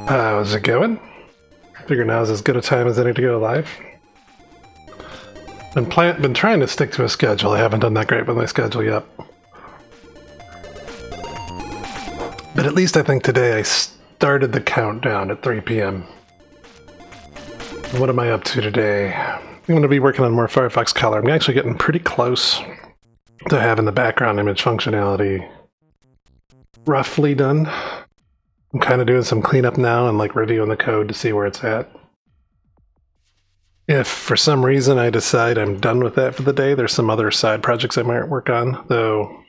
How's it going? Figure now's as good a time as any to go live. Been trying to stick to a schedule. I haven't done that great with my schedule yet. But at least I think today I started the countdown at 3 p.m. What am I up to today? I'm going to be working on more Firefox color. I'm actually getting pretty close to having the background image functionality roughly done. I'm kind of doing some cleanup now and like reviewing the code to see where it's at. If for some reason I decide I'm done with that for the day, there's some other side projects I might work on, though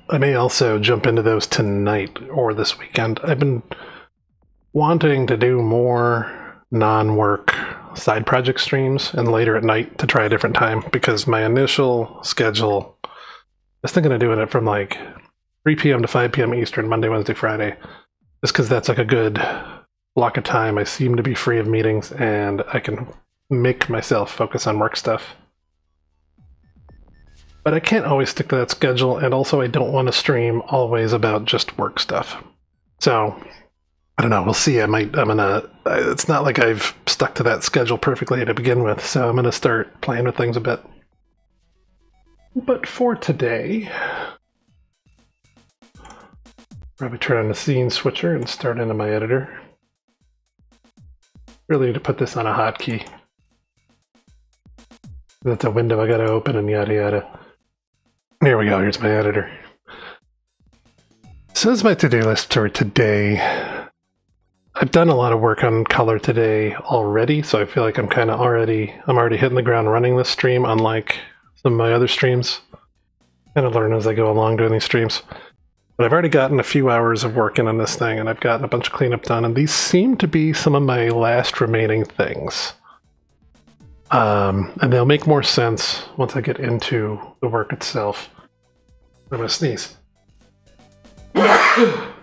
I may also jump into those tonight or this weekend. I've been wanting to do more non-work side project streams and later at night to try a different time, because my initial schedule was thinking of doing it from like 3 p.m. to 5 p.m. Eastern, Monday, Wednesday, Friday, just because that's like a good block of time. I seem to be free of meetings, and I can make myself focus on work stuff. But I can't always stick to that schedule, and also I don't want to stream always about just work stuff. So, I don't know, we'll see. It's not like I've stuck to that schedule perfectly to begin with, so I'm gonna start playing with things a bit. But for today, probably turn on the scene switcher and start into my editor. Really need to put this on a hotkey. That's a window I gotta open and yada yada. Here we go, here's my editor. So this is my to-do list for today. I've done a lot of work on color today already, so I feel like I'm already hitting the ground running this stream, unlike some of my other streams. Kind of learn as I go along doing these streams. But I've already gotten a few hours of working on this thing, and I've gotten a bunch of cleanup done, and these seem to be some of my last remaining things. And they'll make more sense once I get into the work itself. I'm gonna sneeze. I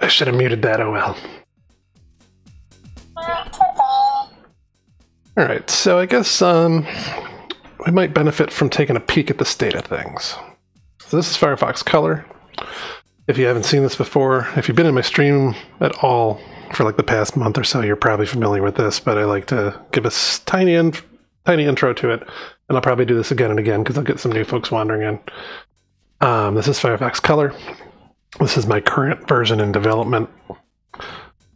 should have muted that, oh well. Alright, so I guess we might benefit from taking a peek at the state of things. So this is Firefox Color. If you haven't seen this before, if you've been in my stream at all for like the past month or so, you're probably familiar with this, but I like to give a tiny intro to it, and I'll probably do this again and again because I'll get some new folks wandering in. This is Firefox Color. This is my current version in development.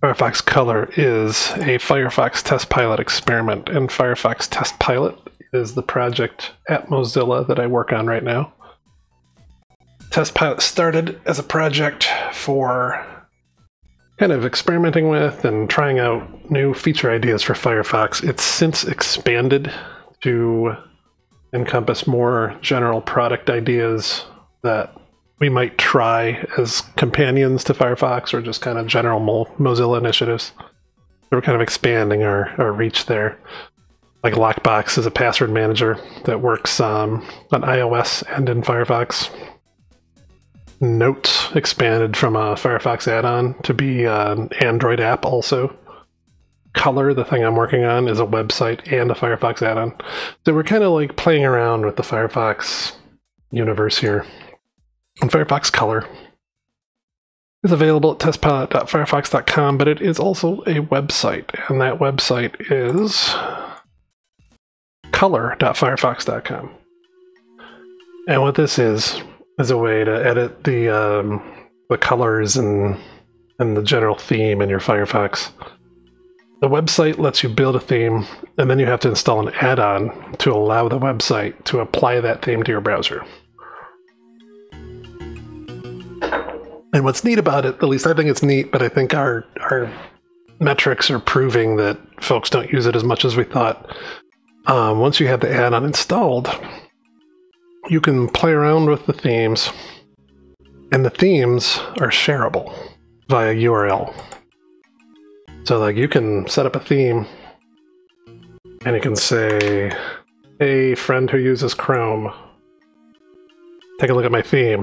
Firefox Color is a Firefox test pilot experiment, and Firefox Test Pilot is the project at Mozilla that I work on right now. Test Pilot started as a project for kind of experimenting with and trying out new feature ideas for Firefox. It's since expanded to encompass more general product ideas that we might try as companions to Firefox or just kind of general Mozilla initiatives. So we're kind of expanding our reach there. Like Lockbox is a password manager that works on iOS and in Firefox. Notes expanded from a Firefox add-on to be an Android app also. Color, the thing I'm working on, is a website and a Firefox add-on. So we're kind of like playing around with the Firefox universe here. And Firefox Color is available at testpilot.firefox.com, but it is also a website, and that website is color.firefox.com. And what this is a way to edit the colors and the general theme in your Firefox. The website lets you build a theme, and then you have to install an add-on to allow the website to apply that theme to your browser. And what's neat about it, at least I think it's neat, but I think our metrics are proving that folks don't use it as much as we thought. Once you have the add-on installed, you can play around with the themes, and the themes are shareable via URL. So like you can set up a theme, and you can say, hey, friend who uses Chrome, take a look at my theme.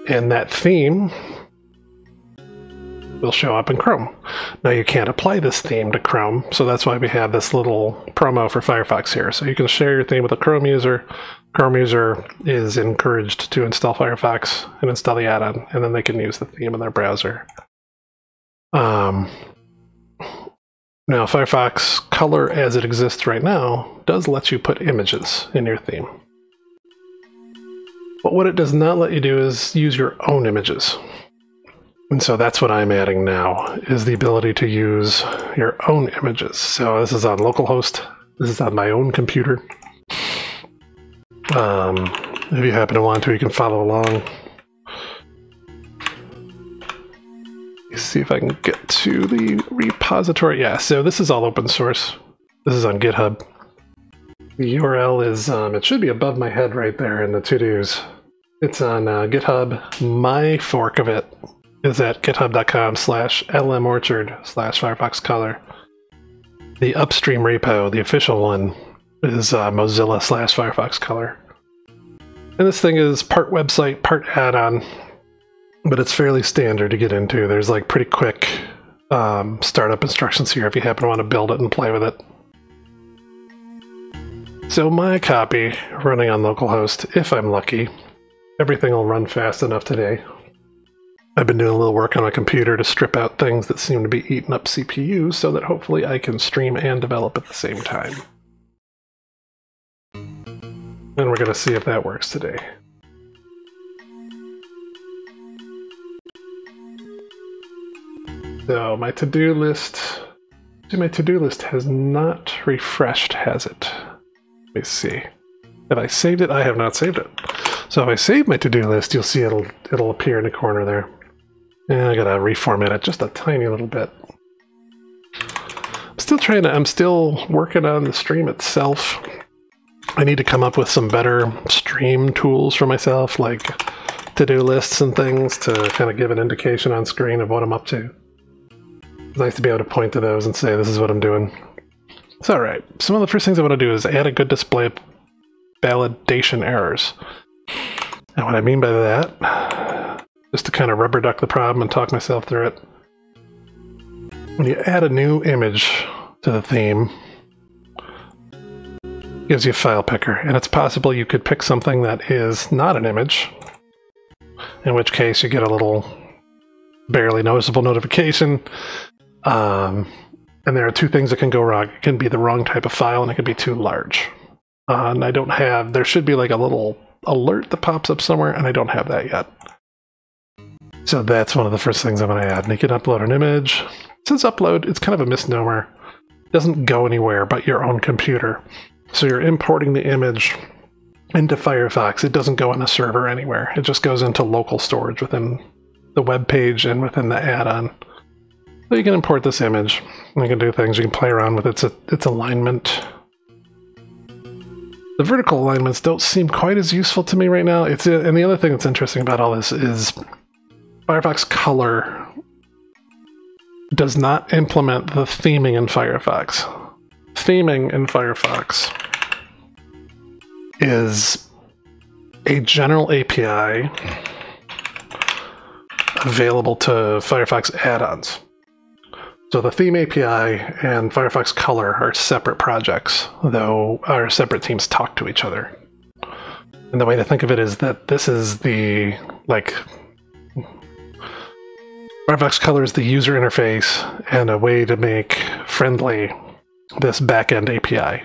And that theme will show up in Chrome. Now you can't apply this theme to Chrome, so that's why we have this little promo for Firefox here. So you can share your theme with a Chrome user. Chrome user is encouraged to install Firefox and install the add-on, and then they can use the theme in their browser. Now Firefox Color as it exists right now does let you put images in your theme. But what it does not let you do is use your own images. And so that's what I'm adding now, is the ability to use your own images. So this is on localhost. This is on my own computer. If you happen to want to, you can follow along. Let's see if I can get to the repository. Yeah, so this is all open source. This is on GitHub. The URL is, it should be above my head right there in the to-dos. It's on GitHub. My fork of it is at github.com/lmorchard/Firefox Color. The upstream repo, the official one, is Mozilla / Firefox Color. And this thing is part website, part add-on, but it's fairly standard to get into. There's like pretty quick startup instructions here if you happen to want to build it and play with it. So my copy running on localhost, if I'm lucky, everything will run fast enough today. I've been doing a little work on my computer to strip out things that seem to be eating up CPU so that hopefully I can stream and develop at the same time. And we're going to see if that works today. So my to-do list has not refreshed, has it? Let me see. Have I saved it? I have not saved it. So if I save my to-do list, you'll see it'll appear in the corner there. And I gotta reformat it just a tiny little bit. I'm still working on the stream itself. I need to come up with some better stream tools for myself, like to-do lists and things to kind of give an indication on screen of what I'm up to. It's nice to be able to point to those and say, this is what I'm doing. It's alright. Some of the first things I want to do is add a good display of validation errors. And what I mean by that, just to kind of rubber duck the problem and talk myself through it, when you add a new image to the theme, it gives you a file picker, and it's possible you could pick something that is not an image, in which case you get a little barely noticeable notification. And there are two things that can go wrong. It can be the wrong type of file, and it can be too large. And there should be like a little alert that pops up somewhere, and I don't have that yet. So that's one of the first things I'm going to add. And you can upload an image. It says upload, it's kind of a misnomer. It doesn't go anywhere but your own computer. So you're importing the image into Firefox. It doesn't go on a server anywhere. It just goes into local storage within the web page and within the add-on. So you can import this image, and you can do things. You can play around with its alignment. The vertical alignments don't seem quite as useful to me right now. And the other thing that's interesting about all this is Firefox Color does not implement the theming in Firefox. Theming in Firefox is a general API available to Firefox add-ons. So the theme API and Firefox Color are separate projects, though our separate teams talk to each other. And the way to think of it is that this is the, Firefox Color is the user interface and a way to make friendly this backend API.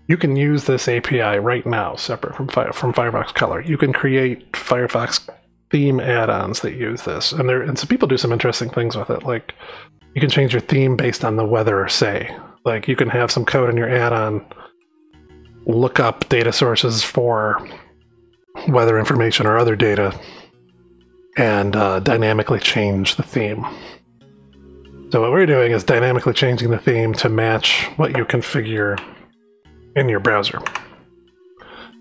You can use this API right now, separate from Firefox Color. You can create Firefox theme add-ons that use this, and some people do some interesting things with it. Like, you can change your theme based on the weather, say. Like, you can have some code in your add-on look up data sources for weather information or other data, and dynamically change the theme. So what we're doing is dynamically changing the theme to match what you configure in your browser.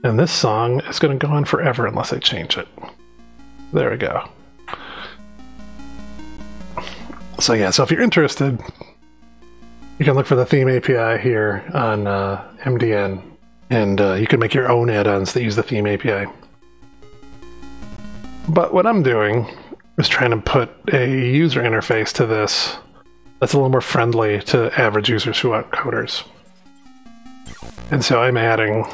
And this song is going to go on forever unless I change it. There we go. So yeah, so if you're interested, you can look for the theme API here on MDN, and you can make your own add-ons that use the theme API. But what I'm doing is trying to put a user interface to this that's a little more friendly to average users who aren't coders. And so I'm adding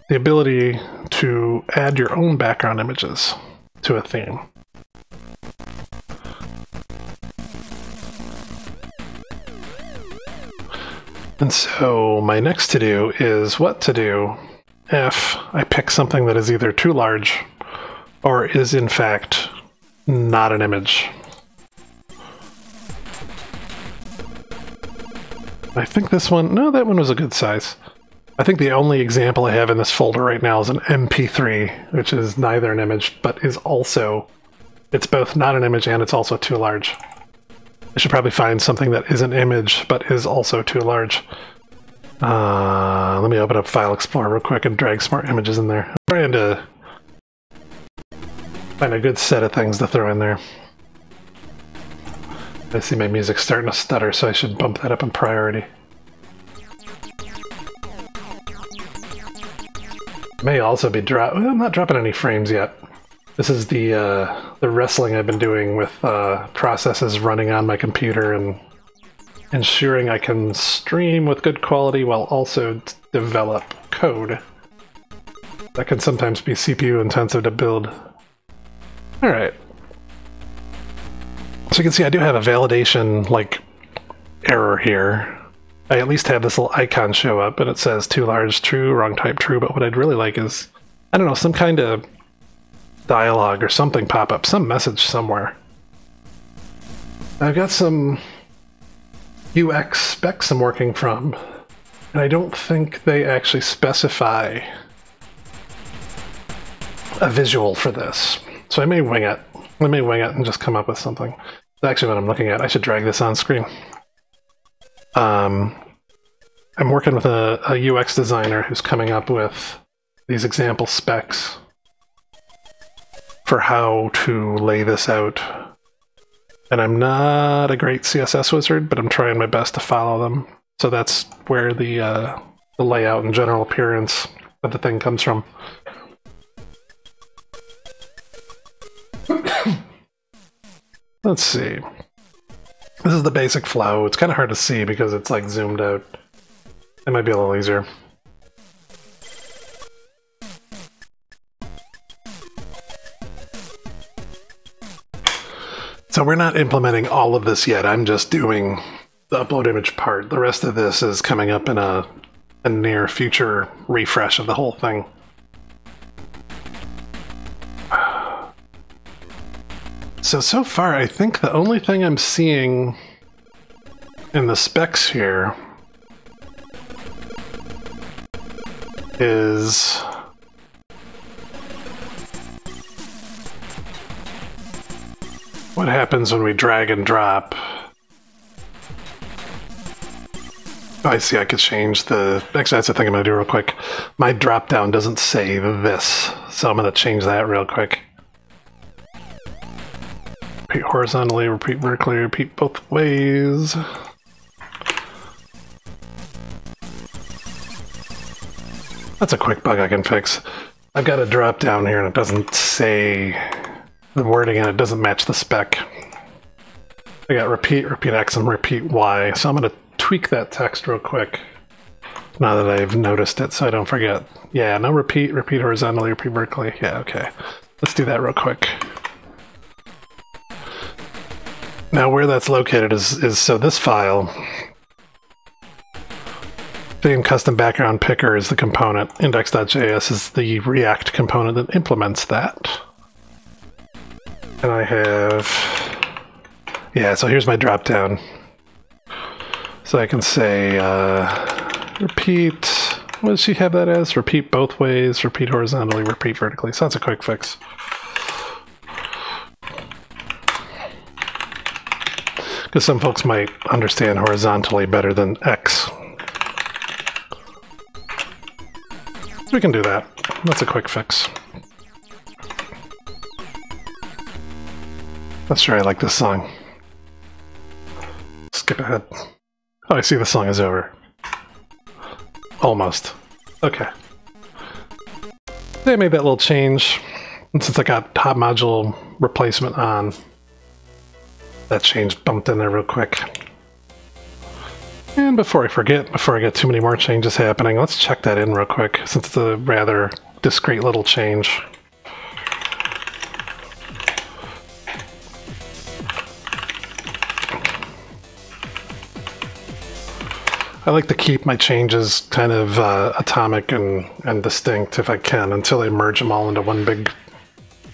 the ability to add your own background images to a theme. And so my next to-do is what to do if I pick something that is either too large or is in fact not an image. I think this one, no, that one was a good size. I think the only example I have in this folder right now is an MP3, which is neither an image, but is also, it's both not an image and it's also too large. I should probably find something that is an image, but is also too large. Let me open up File Explorer real quick and drag some more images in there. I'm trying to find a good set of things to throw in there. I see my music's starting to stutter, so I should bump that up in priority. May also be well, I'm not dropping any frames yet. This is the wrestling I've been doing with processes running on my computer and ensuring I can stream with good quality while also develop code. That can sometimes be CPU intensive to build. Alright. So you can see I do have a validation, like, error here. I at least have this little icon show up, and it says too large, true, wrong type, true, but what I'd really like is, I don't know, some kind of dialogue or something pop up, some message somewhere. I've got some UX specs I'm working from, and I don't think they actually specify a visual for this. So I may wing it. I may wing it and just come up with something. That's actually what I'm looking at. I should drag this on screen. I'm working with a UX designer who's coming up with these example specs for how to lay this out. And I'm not a great CSS wizard, but I'm trying my best to follow them. So that's where the layout and general appearance of the thing comes from. Let's see. This is the basic flow. It's kind of hard to see because it's like zoomed out. It might be a little easier. So we're not implementing all of this yet. I'm just doing the upload image part. The rest of this is coming up in a near future refresh of the whole thing. So far, I think the only thing I'm seeing in the specs here is what happens when we drag and drop. Oh, I see, I could change the... Actually, that's the thing I'm going to do real quick. My drop-down doesn't say this, so I'm going to change that real quick. Repeat horizontally, repeat vertically, repeat both ways. That's a quick bug I can fix. I've got a drop down here and it doesn't say the wording and it doesn't match the spec. I got repeat, repeat X, and repeat Y, so I'm going to tweak that text real quick now that I've noticed it so I don't forget. Yeah, no repeat, repeat horizontally, repeat vertically. Yeah, okay. Let's do that real quick. Now where that's located is so this file, theme custom background picker is the component, index.js is the React component that implements that. And I have, yeah, so here's my drop down. So I can say repeat, what does she have that as? Repeat both ways, repeat horizontally, repeat vertically. So that's a quick fix. Because some folks might understand horizontally better than X. So we can do that. That's a quick fix. Not sure I like this song. Skip ahead. Oh, I see the song is over. Almost. Okay. They made that little change. And since I got top module replacement on, that change bumped in there real quick. And before I forget, before I get too many more changes happening, let's check that in real quick, since it's a rather discrete little change. I like to keep my changes kind of atomic and distinct if I can, until I merge them all into one big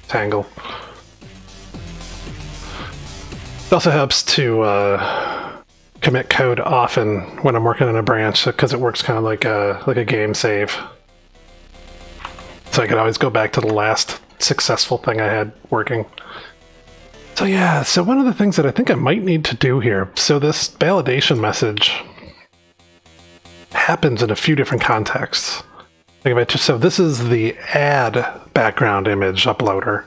tangle. It also helps to commit code often when I'm working in a branch, because it works kind of like a game save. So I could always go back to the last successful thing I had working. So yeah, so one of the things that I think I might need to do here, so this validation message happens in a few different contexts. Like if I just, so this is the add background image uploader,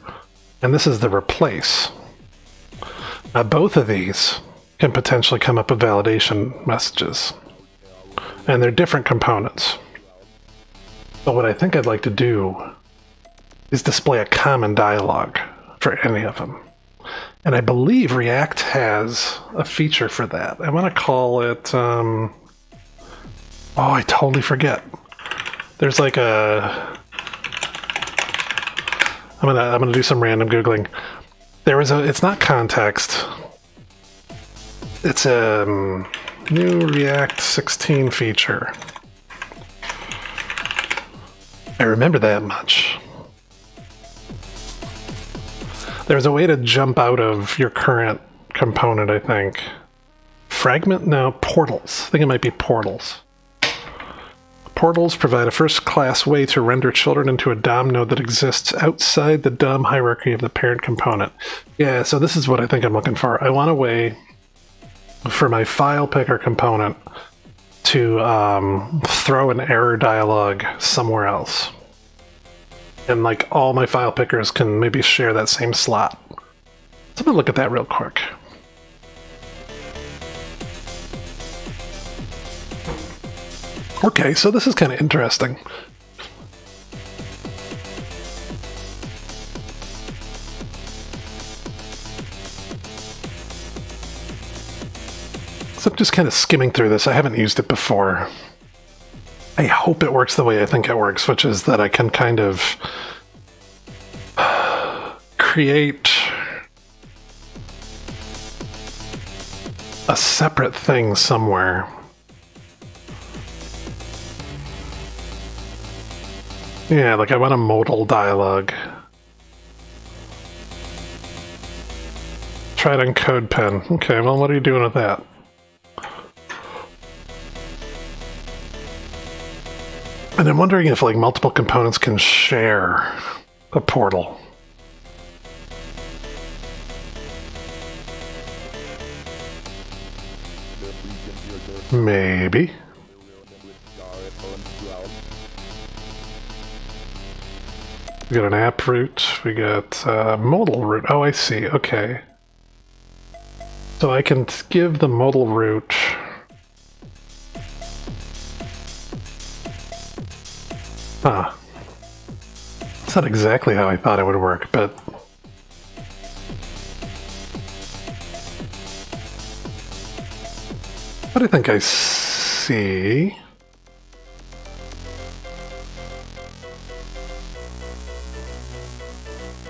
and this is the replace. Now both of these can potentially come up with validation messages, and they're different components. But what I think I'd like to do is display a common dialogue for any of them. And I believe React has a feature for that. I want to call it, oh, I totally forget. There's like a, I'm gonna do some random Googling. There is a, it's not context. It's a new React 16 feature. I remember that much. There's a way to jump out of your current component, I think. Fragment? No, portals. I think it might be portals. Portals provide a first-class way to render children into a DOM node that exists outside the DOM hierarchy of the parent component. Yeah, so this is what I think I'm looking for. I want a way for my file picker component to throw an error dialog somewhere else. And like all my file pickers can maybe share that same slot. So I'm gonna look at that real quick. Okay, so this is kind of interesting. So I'm just kind of skimming through this. I haven't used it before. I hope it works the way I think it works, which is that I can kind of create a separate thing somewhere. Yeah, like I want a modal dialogue. Try it on CodePen. Okay, well, what are you doing with that? And I'm wondering if like multiple components can share a portal. Maybe. We got an app root, we got modal root. Oh, I see, okay. So I can give the modal root huh. It's not exactly how I thought it would work, but what I think I see.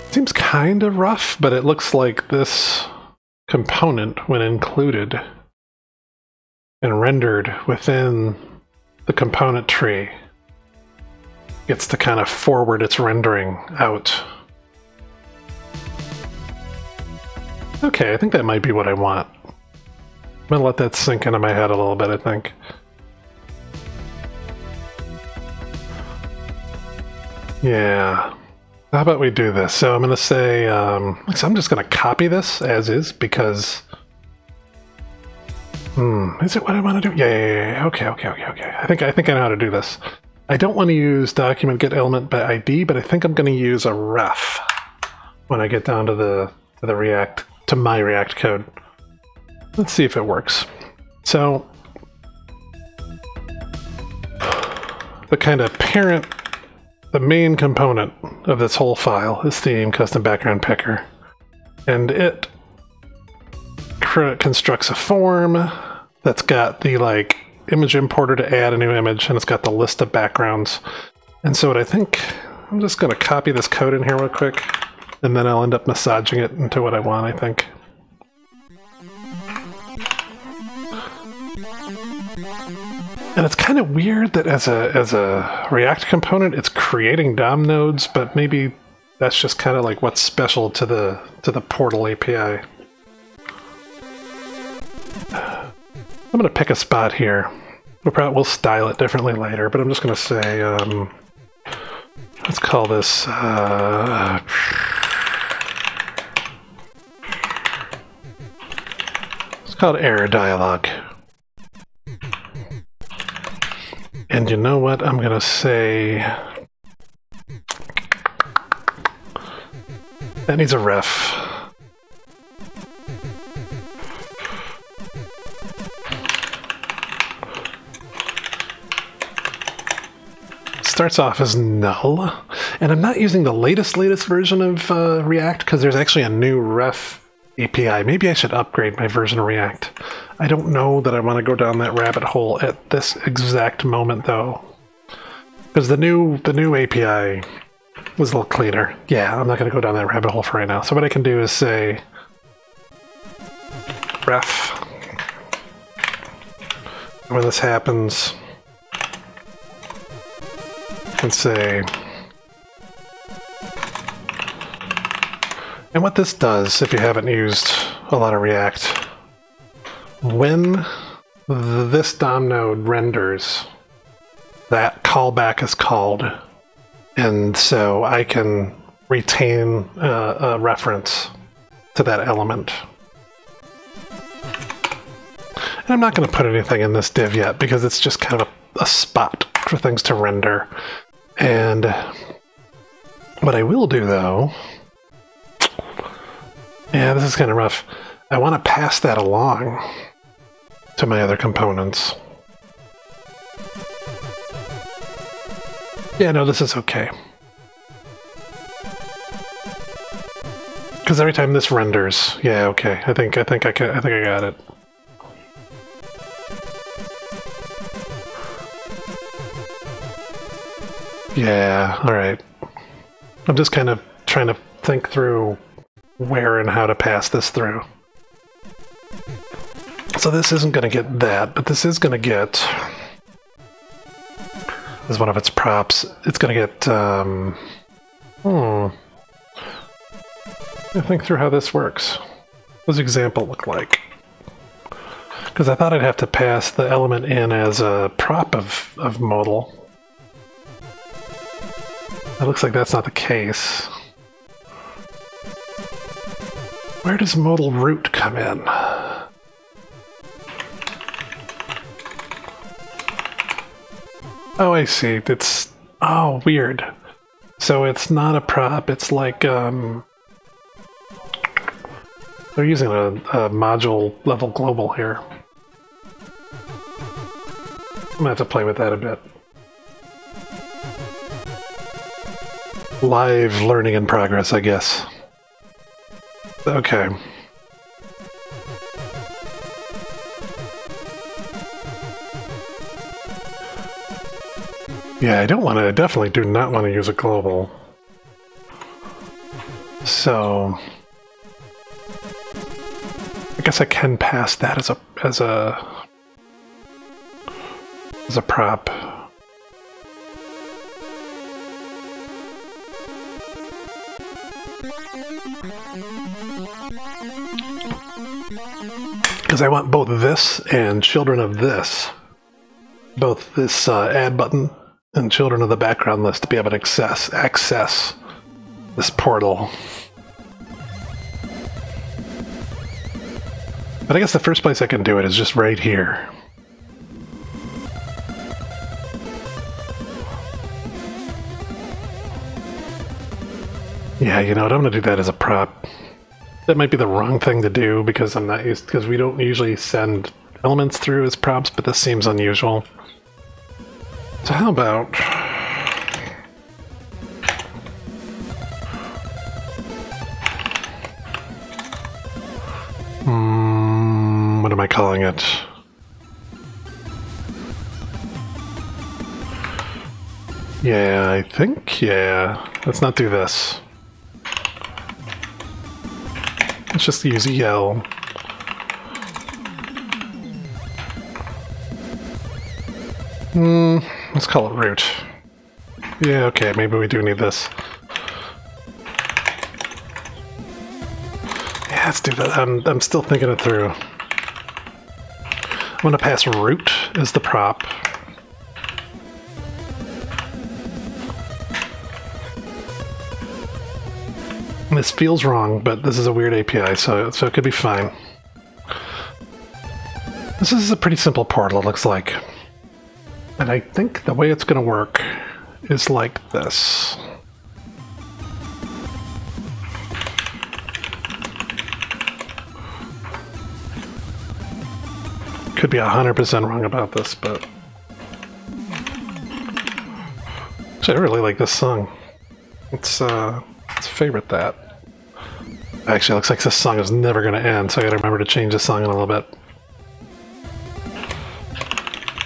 Seems kind of rough, but it looks like this component, when included and rendered within the component tree, gets to kind of forward its rendering out. Okay, I think that might be what I want. I'm gonna let that sink into my head a little bit, I think. Yeah. How about we do this? So I'm gonna say, so I'm just gonna copy this as is because, is it what I want to do? Yeah. Okay. I think I know how to do this. I don't want to use document get element by ID, but I think I'm going to use a ref when I get down to the React, to my React code. Let's see if it works. So the kind of parent, the main component of this whole file is theme custom background picker, and it constructs a form that's got the like image importer to add a new image, and it's got the list of backgrounds. And so what I think, I'm just going to copy this code in here real quick, and then I'll end up massaging it into what I want, I think. And it's kind of weird that as a React component, it's creating DOM nodes, but maybe that's just kind of like what's special to the portal API. I'm going to pick a spot here. We'll style it differently later, but I'm just going to say, let's call this, let's call it error dialog. And you know what? I'm going to say, that needs a ref. starts off as null, and I'm not using the latest version of React because there's actually a new ref API. Maybe I should upgrade my version of React. I don't know that I want to go down that rabbit hole at this exact moment, though, because the new API was a little cleaner. Yeah, I'm not going to go down that rabbit hole for right now. So what I can do is say ref. When this happens, I can say, and what this does, if you haven't used a lot of React, when this DOM node renders, that callback is called, and so I can retain a reference to that element. And I'm not going to put anything in this div yet because it's just kind of a spot for things to render. And what I will do, though, yeah, this is kind of rough. I want to pass that along to my other components. Yeah, no, this is okay. Because every time this renders, yeah, okay. I think I got it. Yeah, alright. I'm just kind of trying to think through where and how to pass this through. So this isn't going to get that, but this is going to get... as one of its props. It's going to get... I think through how this works. What does example look like? Because I thought I'd have to pass the element in as a prop of modal. It looks like that's not the case. Where does modal root come in? Oh, I see. It's... oh, weird. So it's not a prop, it's like, they're using a module level global here. I'm gonna have to play with that a bit. Live learning in progress, I guess. Okay. Yeah, I definitely do not want to use a global. So I guess I can pass that as a prop. Because I want both this and children of this, both this add button and children of the background list, to be able to access this portal. But I guess the first place I can do it is just right here. Yeah, you know what, I'm going to do that as a prop. That might be the wrong thing to do because I'm not used, because we don't usually send elements through as props, but this seems unusual. So how about... what am I calling it? Yeah, I think, yeah. Let's not do this. Let's just use EL. Let's call it root. Yeah, okay, maybe we do need this. Yeah, let's do that. I'm still thinking it through. I'm gonna pass root as the prop. This feels wrong, but this is a weird API, so it could be fine. This is a pretty simple portal, it looks like. And I think the way it's going to work is like this. Could be 100% wrong about this, but... Actually, I really like this song. Let's favorite that. Actually, it looks like this song is never going to end, so I gotta remember to change this song in a little bit.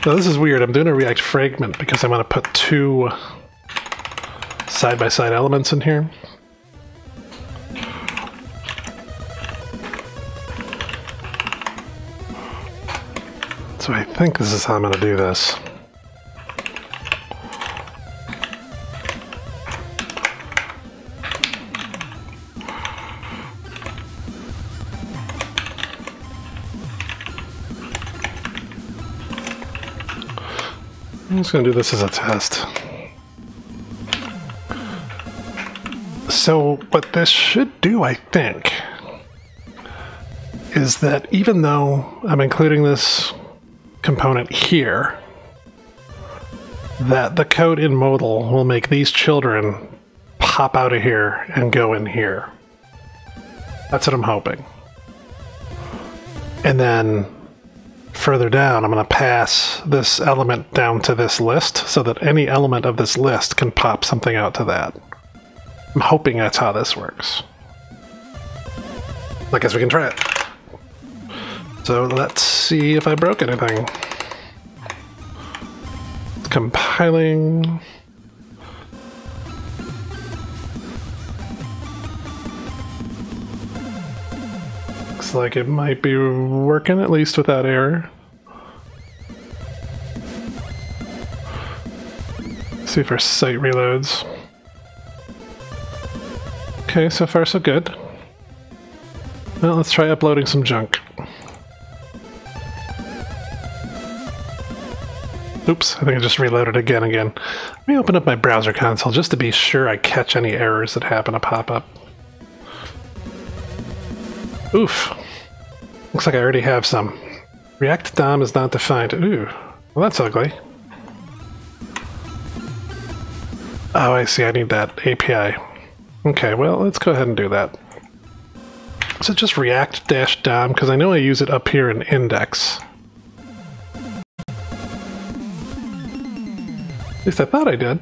Now this is weird, I'm doing a React fragment because I want to put two side-by-side elements in here. So I think this is how I'm going to do this. I'm just going to do this as a test. So what this should do, I think, is that even though I'm including this component here, that the code in modal will make these children pop out of here and go in here. That's what I'm hoping. And then further down, I'm going to pass this element down to this list so that any element of this list can pop something out to that. I'm hoping that's how this works. I guess we can try it. So let's see if I broke anything. It's compiling. Looks like it might be working, at least without error. See if our site reloads. Okay, so far so good. Well, let's try uploading some junk. Oops, I think I just reloaded again. Let me open up my browser console just to be sure I catch any errors that happen to pop up. Oof. Looks like I already have some. React DOM is not defined. Ooh, well that's ugly. Oh, I see, I need that API. Okay, well, let's go ahead and do that. Is it just React-DOM? Because I know I use it up here in index. At least I thought I did.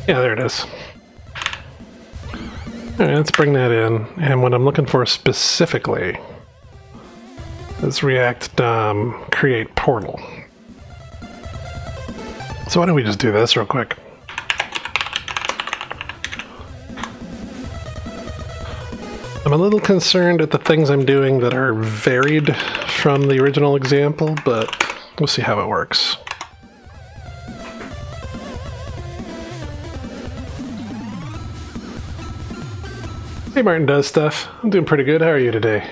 Yeah, there it is. Alright, let's bring that in. And what I'm looking for specifically is React DOM create portal. So why don't we just do this real quick? I'm a little concerned at the things I'm doing that are varied from the original example, but we'll see how it works. Hey, Martin Does Stuff. I'm doing pretty good. How are you today?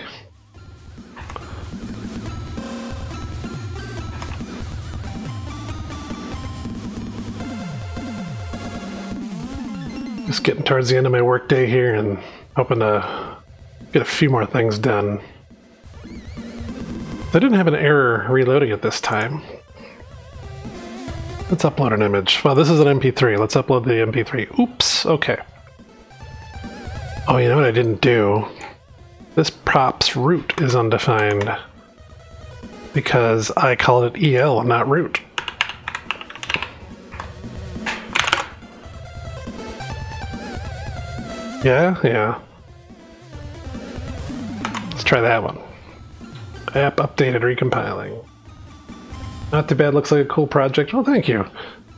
Just getting towards the end of my workday here and hoping to get a few more things done. I didn't have an error reloading it this time. Let's upload an image. Well, this is an MP3. Let's upload the MP3. Oops, okay. Oh, you know what I didn't do? This props root is undefined because I called it EL, not root. Yeah. Let's try that one. App updated, recompiling. Not too bad, looks like a cool project. Well, thank you.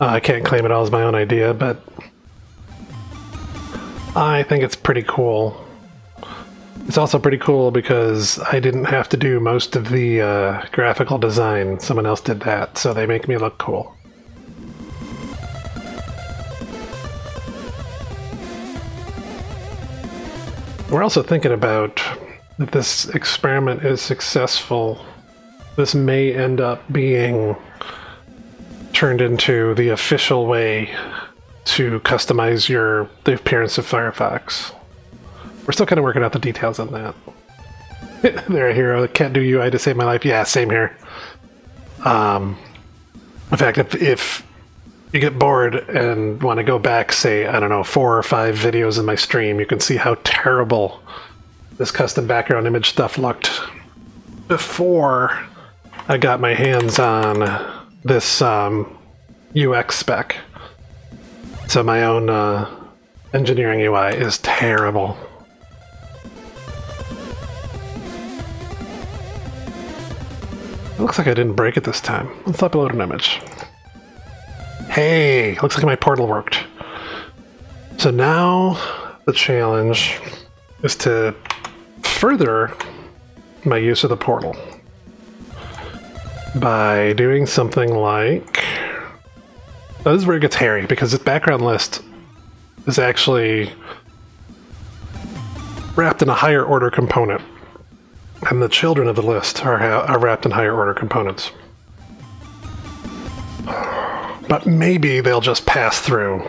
I can't claim it all as my own idea, but I think it's pretty cool. It's also pretty cool because I didn't have to do most of the graphical design. Someone else did that, so they make me look cool. We're also thinking about if this experiment is successful, this may end up being turned into the official way to customize the appearance of Firefox. We're still kind of working out the details on that. They're a hero. Can't do UI to save my life. Yeah, same here. In fact, if you get bored and want to go back, say, I don't know, 4 or 5 videos in my stream, you can see how terrible this custom background image stuff looked before I got my hands on this UX spec. So my own engineering UI is terrible. It looks like I didn't break it this time. Let's upload an image. Hey, looks like my portal worked. So now the challenge is to further my use of the portal by doing something like... Now this is where it gets hairy, because this background list is actually wrapped in a higher order component, and the children of the list are wrapped in higher order components. But maybe they'll just pass through.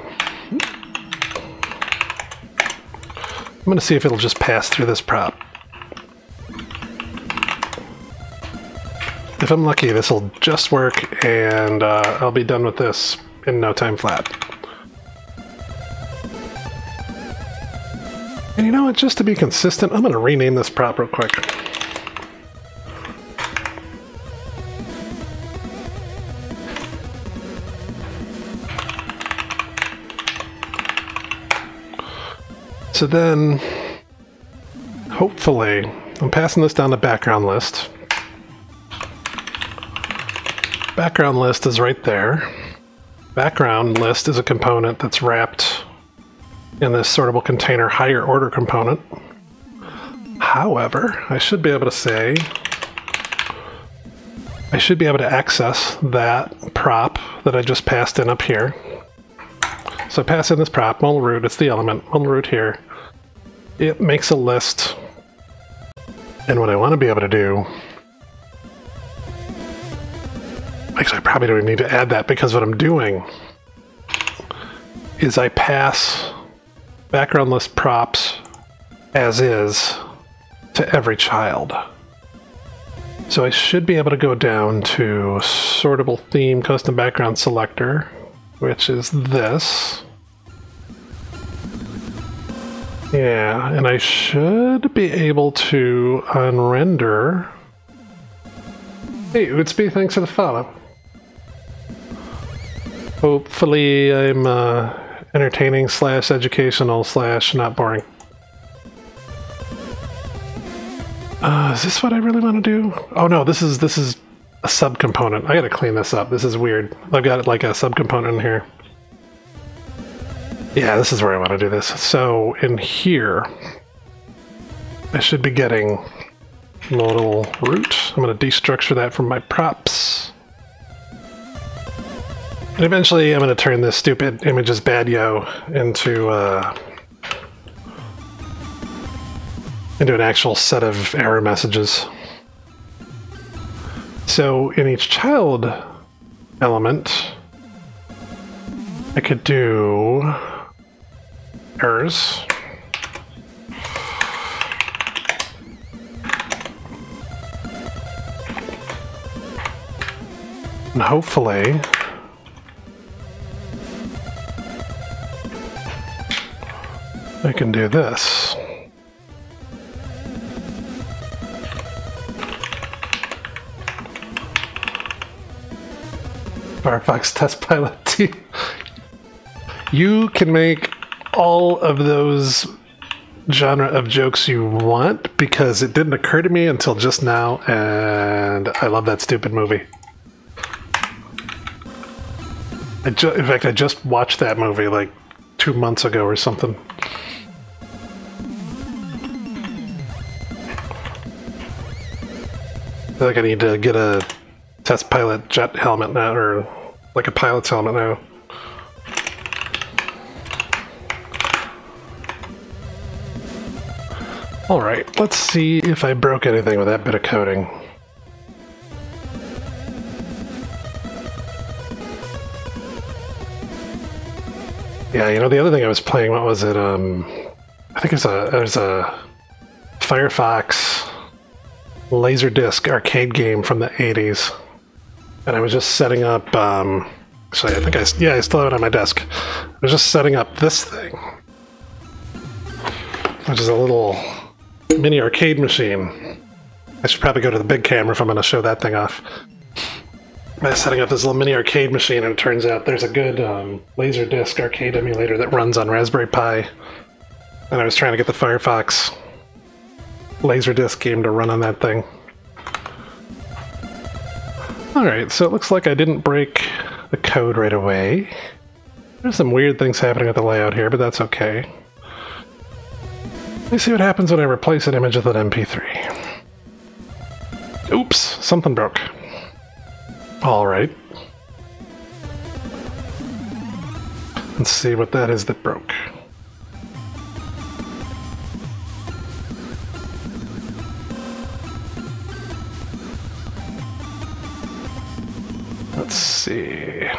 I'm going to see if it'll just pass through this prop. If I'm lucky, this will just work, and I'll be done with this in no time flat. And you know what, just to be consistent, I'm going to rename this prop real quick. So then, hopefully, I'm passing this down to background list. Background list is right there. Background list is a component that's wrapped in this sortable container higher order component. However, I should be able to say, I should be able to access that prop that I just passed in up here. So I pass in this prop, model root, it's the element, model root here. It makes a list, and what I want to be able to do... Actually, I probably don't even need to add that, because what I'm doing is I pass background list props as is to every child. So I should be able to go down to sortable theme custom background selector, which is this. Yeah, and I should be able to unrender. Hey, Utsby, thanks for the follow. Hopefully I'm entertaining / educational / not boring. Is this what I really want to do? Oh no, this is a subcomponent. I gotta clean this up. This is weird. I've got like a subcomponent in here. Yeah, this is where I want to do this. So in here, I should be getting modal root. I'm going to destructure that from my props. And eventually I'm going to turn this stupid images bad yo into an actual set of error messages. So in each child element, I could do errors. And hopefully I can do this. Firefox test pilot team. You can make all of those genre of jokes you want, because it didn't occur to me until just now, and I love that stupid movie. In fact, I just watched that movie like 2 months ago or something. I feel like I need to get a test pilot jet helmet now, or like a pilot's helmet now. Alright, let's see if I broke anything with that bit of coding. Yeah, you know, the other thing I was playing, what was it? I think there's a Firefox Laserdisc arcade game from the 80s. And I was just setting up, actually, I think I still have it on my desk. I was just setting up this thing, which is a little mini arcade machine. I should probably go to the big camera if I'm going to show that thing off. by setting up this little mini arcade machine, and it turns out there's a good Laserdisc arcade emulator that runs on Raspberry Pi. And I was trying to get the Firefox Laserdisc game to run on that thing. Alright, so it looks like I didn't break the code right away. There's some weird things happening with the layout here, but that's okay. Let me see what happens when I replace an image with an MP3. Oops, something broke. Alright. Let's see what that is that broke. Let's see.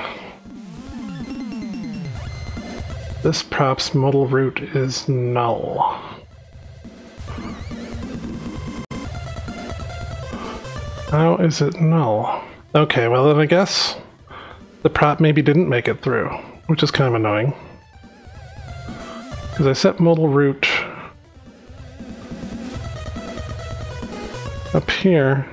This prop's modal root is null. How is it null? Okay, well then I guess the prop maybe didn't make it through, which is kind of annoying. Because I set modal root up here.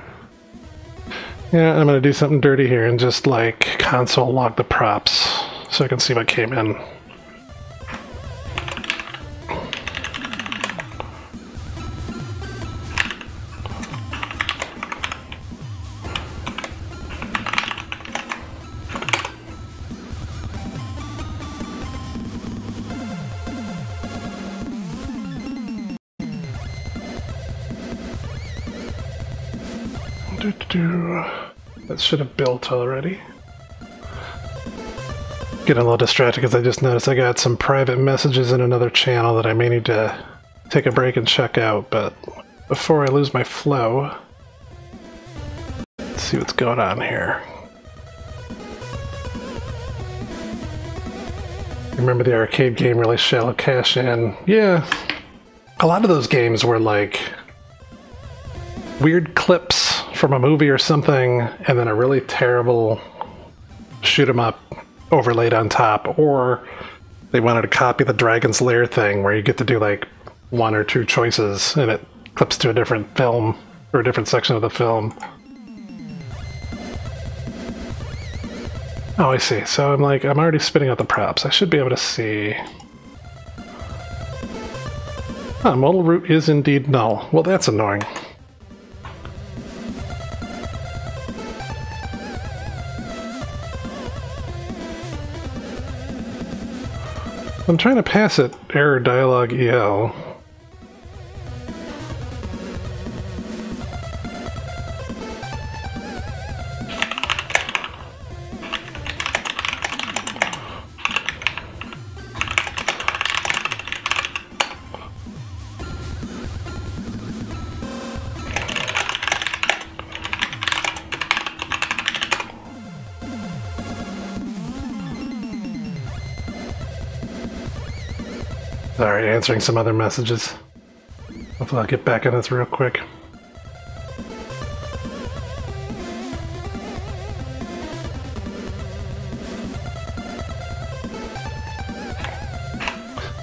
Yeah, I'm gonna do something dirty here and just like console log the props so I can see what came in. That should have built already. Getting a little distracted because I just noticed I got some private messages in another channel that I may need to take a break and check out, but before I lose my flow, let's see what's going on here. Remember the arcade game really shallow cash in? Yeah, a lot of those games were like weird clips from a movie or something, and then a really terrible shoot 'em up overlaid on top, or they wanted to copy the Dragon's Lair thing where you get to do like one or two choices and it clips to a different film or a different section of the film. Oh, I see. So I'm already spitting out the props. I should be able to see. Modal root is indeed null. Well, that's annoying. I'm trying to pass it error dialog EL. Sorry, answering some other messages. Hopefully I'll get back on this real quick.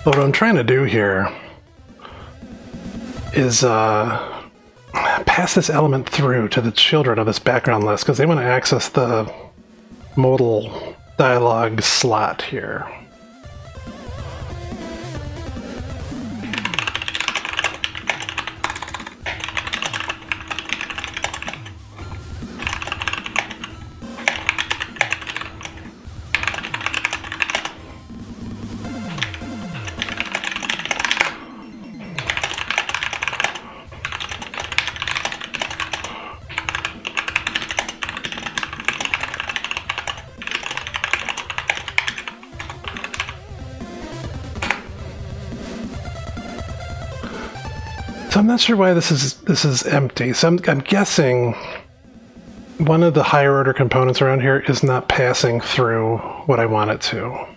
What I'm trying to do here is pass this element through to the children of this background list because they want to access the modal dialog slot here. So I'm not sure why this is empty. So I'm guessing one of the higher order components around here is not passing through what I want it to.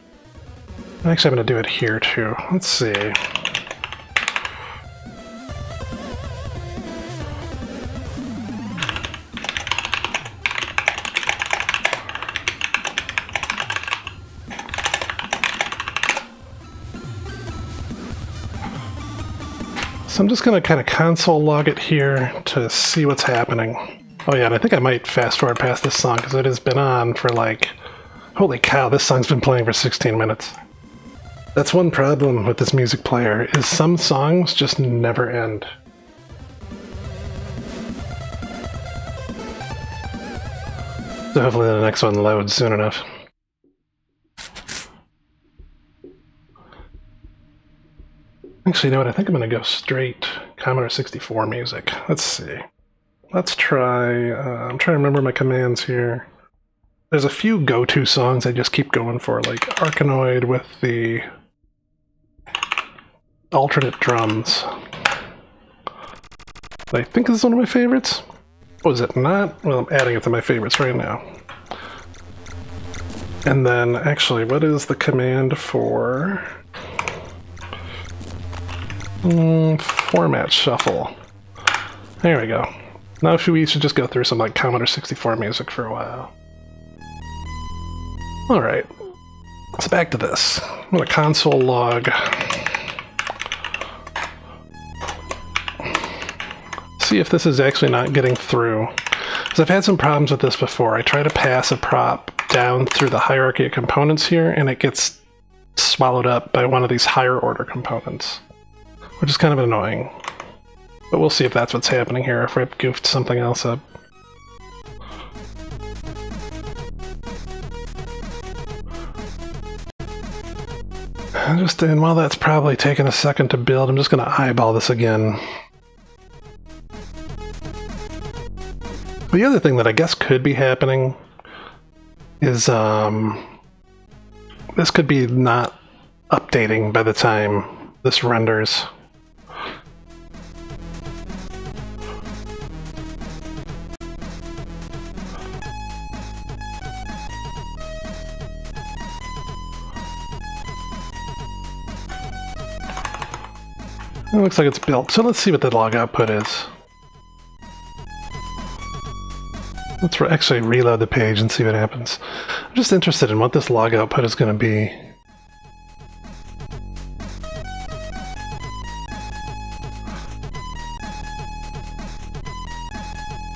Actually, I'm going to do it here too. Let's see. So I'm just going to kind of console log it here to see what's happening. Oh yeah, and I think I might fast forward past this song because it has been on for like, holy cow, this song's been playing for 16 minutes. That's one problem with this music player, is some songs just never end. So hopefully the next one loads soon enough. Actually, you know what? I think I'm going to go straight Commodore 64 music. Let's see. Let's try... I'm trying to remember my commands here. There's a few go-to songs I just keep going for, like Arkanoid with the alternate drums. I think this is one of my favorites. Was it not? Well, I'm adding it to my favorites right now. And then, actually, what is the command for... format shuffle. There we go. Now we should just go through some like Commodore 64 music for a while. Alright, so back to this. I'm going to console log. See if this is actually not getting through. Because I've had some problems with this before. I try to pass a prop down through the hierarchy of components here, and it gets swallowed up by one of these higher order components, which is kind of annoying. But we'll see if that's what's happening here, if I've goofed something else up. And while that's probably taking a second to build, I'm just going to eyeball this again. The other thing that I guess could be happening is this could be not updating by the time this renders. It looks like it's built, so let's see what the log output is. Let's actually reload the page and see what happens. I'm just interested in what this log output is going to be.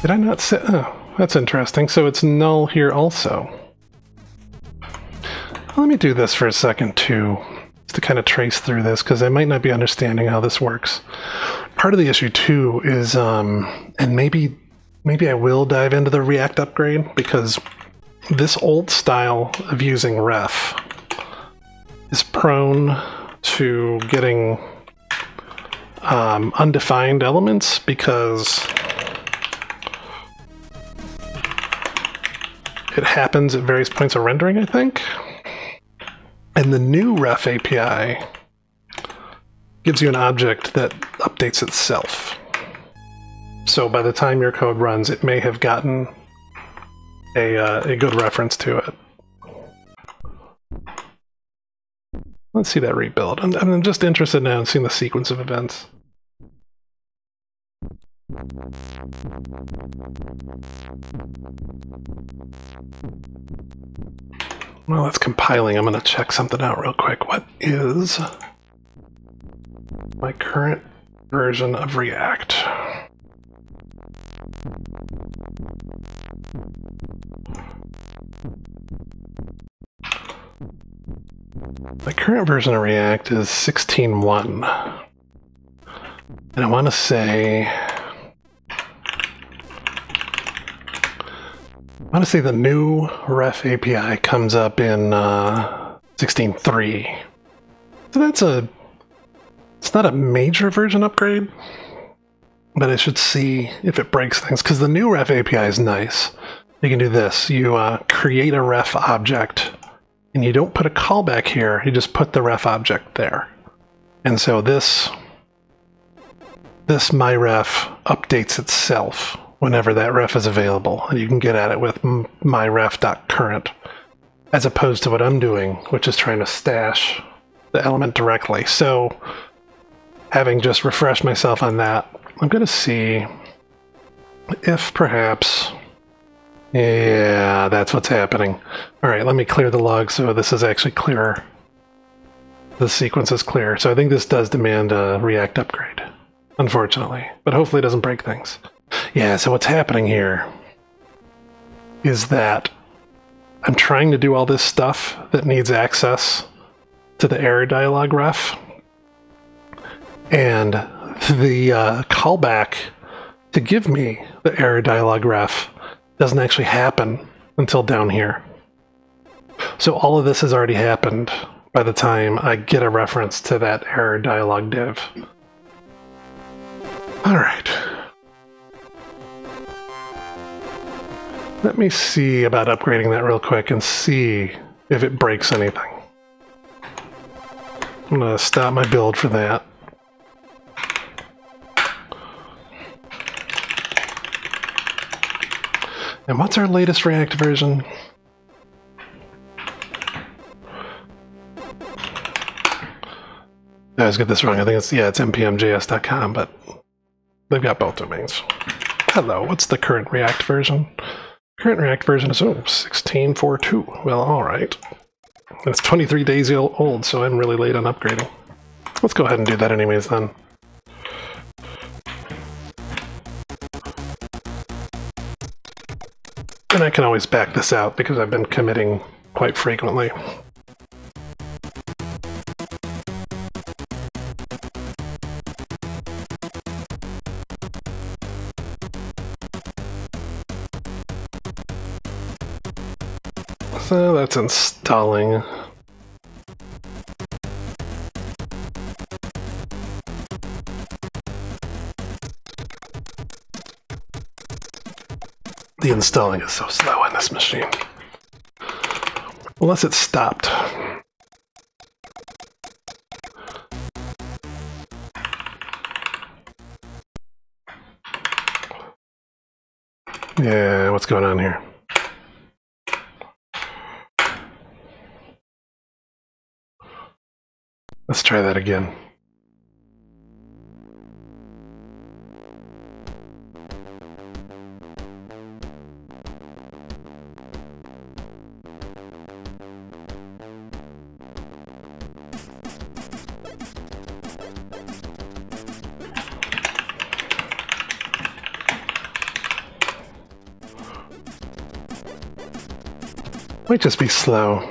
Did I not say? Oh, that's interesting. So it's null here also. Let me do this for a second too, just to kind of trace through this, because I might not be understanding how this works. Part of the issue too is, and maybe I will dive into the React upgrade, because this old style of using ref is prone to getting undefined elements, because it happens at various points of rendering, I think. And the new ref API gives you an object that updates itself. So by the time your code runs, it may have gotten a good reference to it. Let's see that rebuild. I'm just interested now in seeing the sequence of events. Well, it's compiling. I'm going to check something out real quick. What is my current version of React? My current version of React is 16.1. And I want to say... the new ref API comes up in 16.3. So it's not a major version upgrade, but I should see if it breaks things, because the new ref API is nice. You can do this. You create a ref object, and you don't put a callback here, you just put the ref object there. And so this myref updates itself whenever that ref is available, and you can get at it with myref.current, as opposed to what I'm doing, which is trying to stash the element directly. So, having just refreshed myself on that, I'm going to see if perhaps... Yeah, that's what's happening. Alright, let me clear the log so this is actually clearer. The sequence is clear. So I think this does demand a React upgrade, unfortunately. But hopefully it doesn't break things. Yeah, so what's happening here is that I'm trying to do all this stuff that needs access to the error dialog ref, and the callback to give me the error dialog ref doesn't actually happen until down here. So all of this has already happened by the time I get a reference to that error dialog div. All right. Let me see about upgrading that real quick and see if it breaks anything. I'm going to stop my build for that. And what's our latest React version? I always get this wrong. I think it's, yeah, it's npmjs.com, but they've got both domains. Hello, what's the current React version? Current React version is 16.4.2. Well, all right. It's 23 days old, so I'm really late on upgrading. Let's go ahead and do that anyways then. And I can always back this out because I've been committing quite frequently. So that's installing. The installing is so slow on this machine. Unless it's stopped. Yeah, what's going on here? Let's try that again. Might just be slow.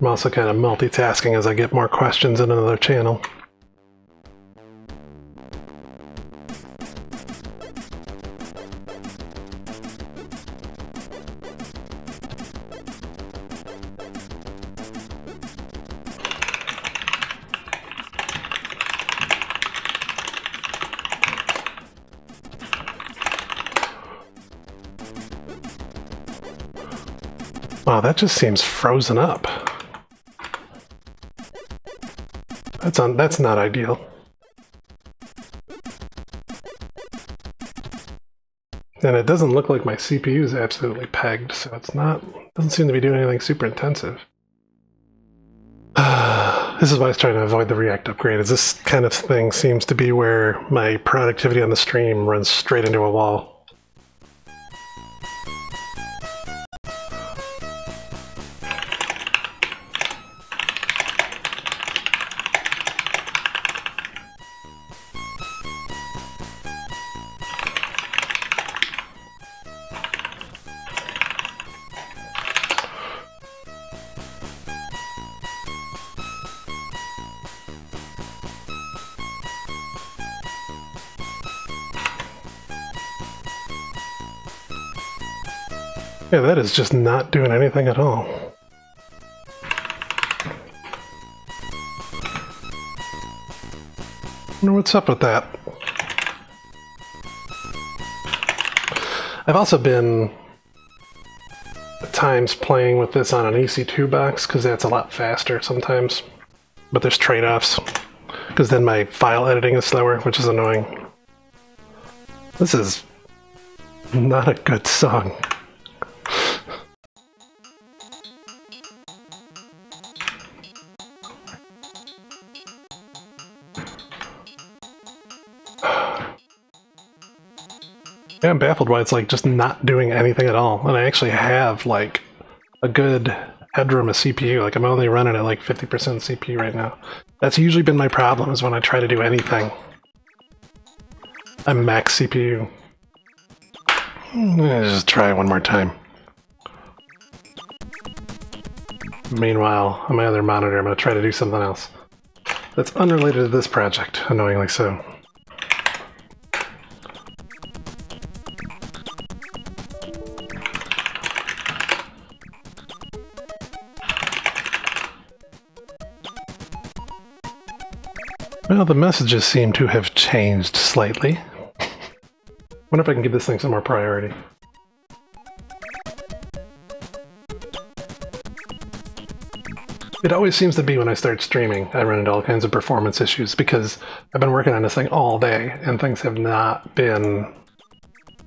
I'm also kind of multitasking as I get more questions in another channel. Wow, that just seems frozen up. That's not ideal. And it doesn't look like my CPU is absolutely pegged, so doesn't seem to be doing anything super intensive. This is why I was trying to avoid the React upgrade, is this kind of thing seems to be where my productivity on the stream runs straight into a wall. Yeah, that is just not doing anything at all. I wonder what's up with that. I've also been at times playing with this on an EC2 box because that's a lot faster sometimes. But there's trade-offs because then my file editing is slower, which is annoying. This is not a good song. Yeah, I'm baffled why it's like just not doing anything at all. And I actually have like a good headroom of CPU. Like I'm only running at like 50% CPU right now. That's usually been my problem, is when I try to do anything. I'm max CPU. Let's just try one more time. Meanwhile, on my other monitor, I'm going to try to do something else that's unrelated to this project, annoyingly so. Well, the messages seem to have changed slightly. Wonder if I can give this thing some more priority. It always seems to be when I start streaming, I run into all kinds of performance issues because I've been working on this thing all day and things have not been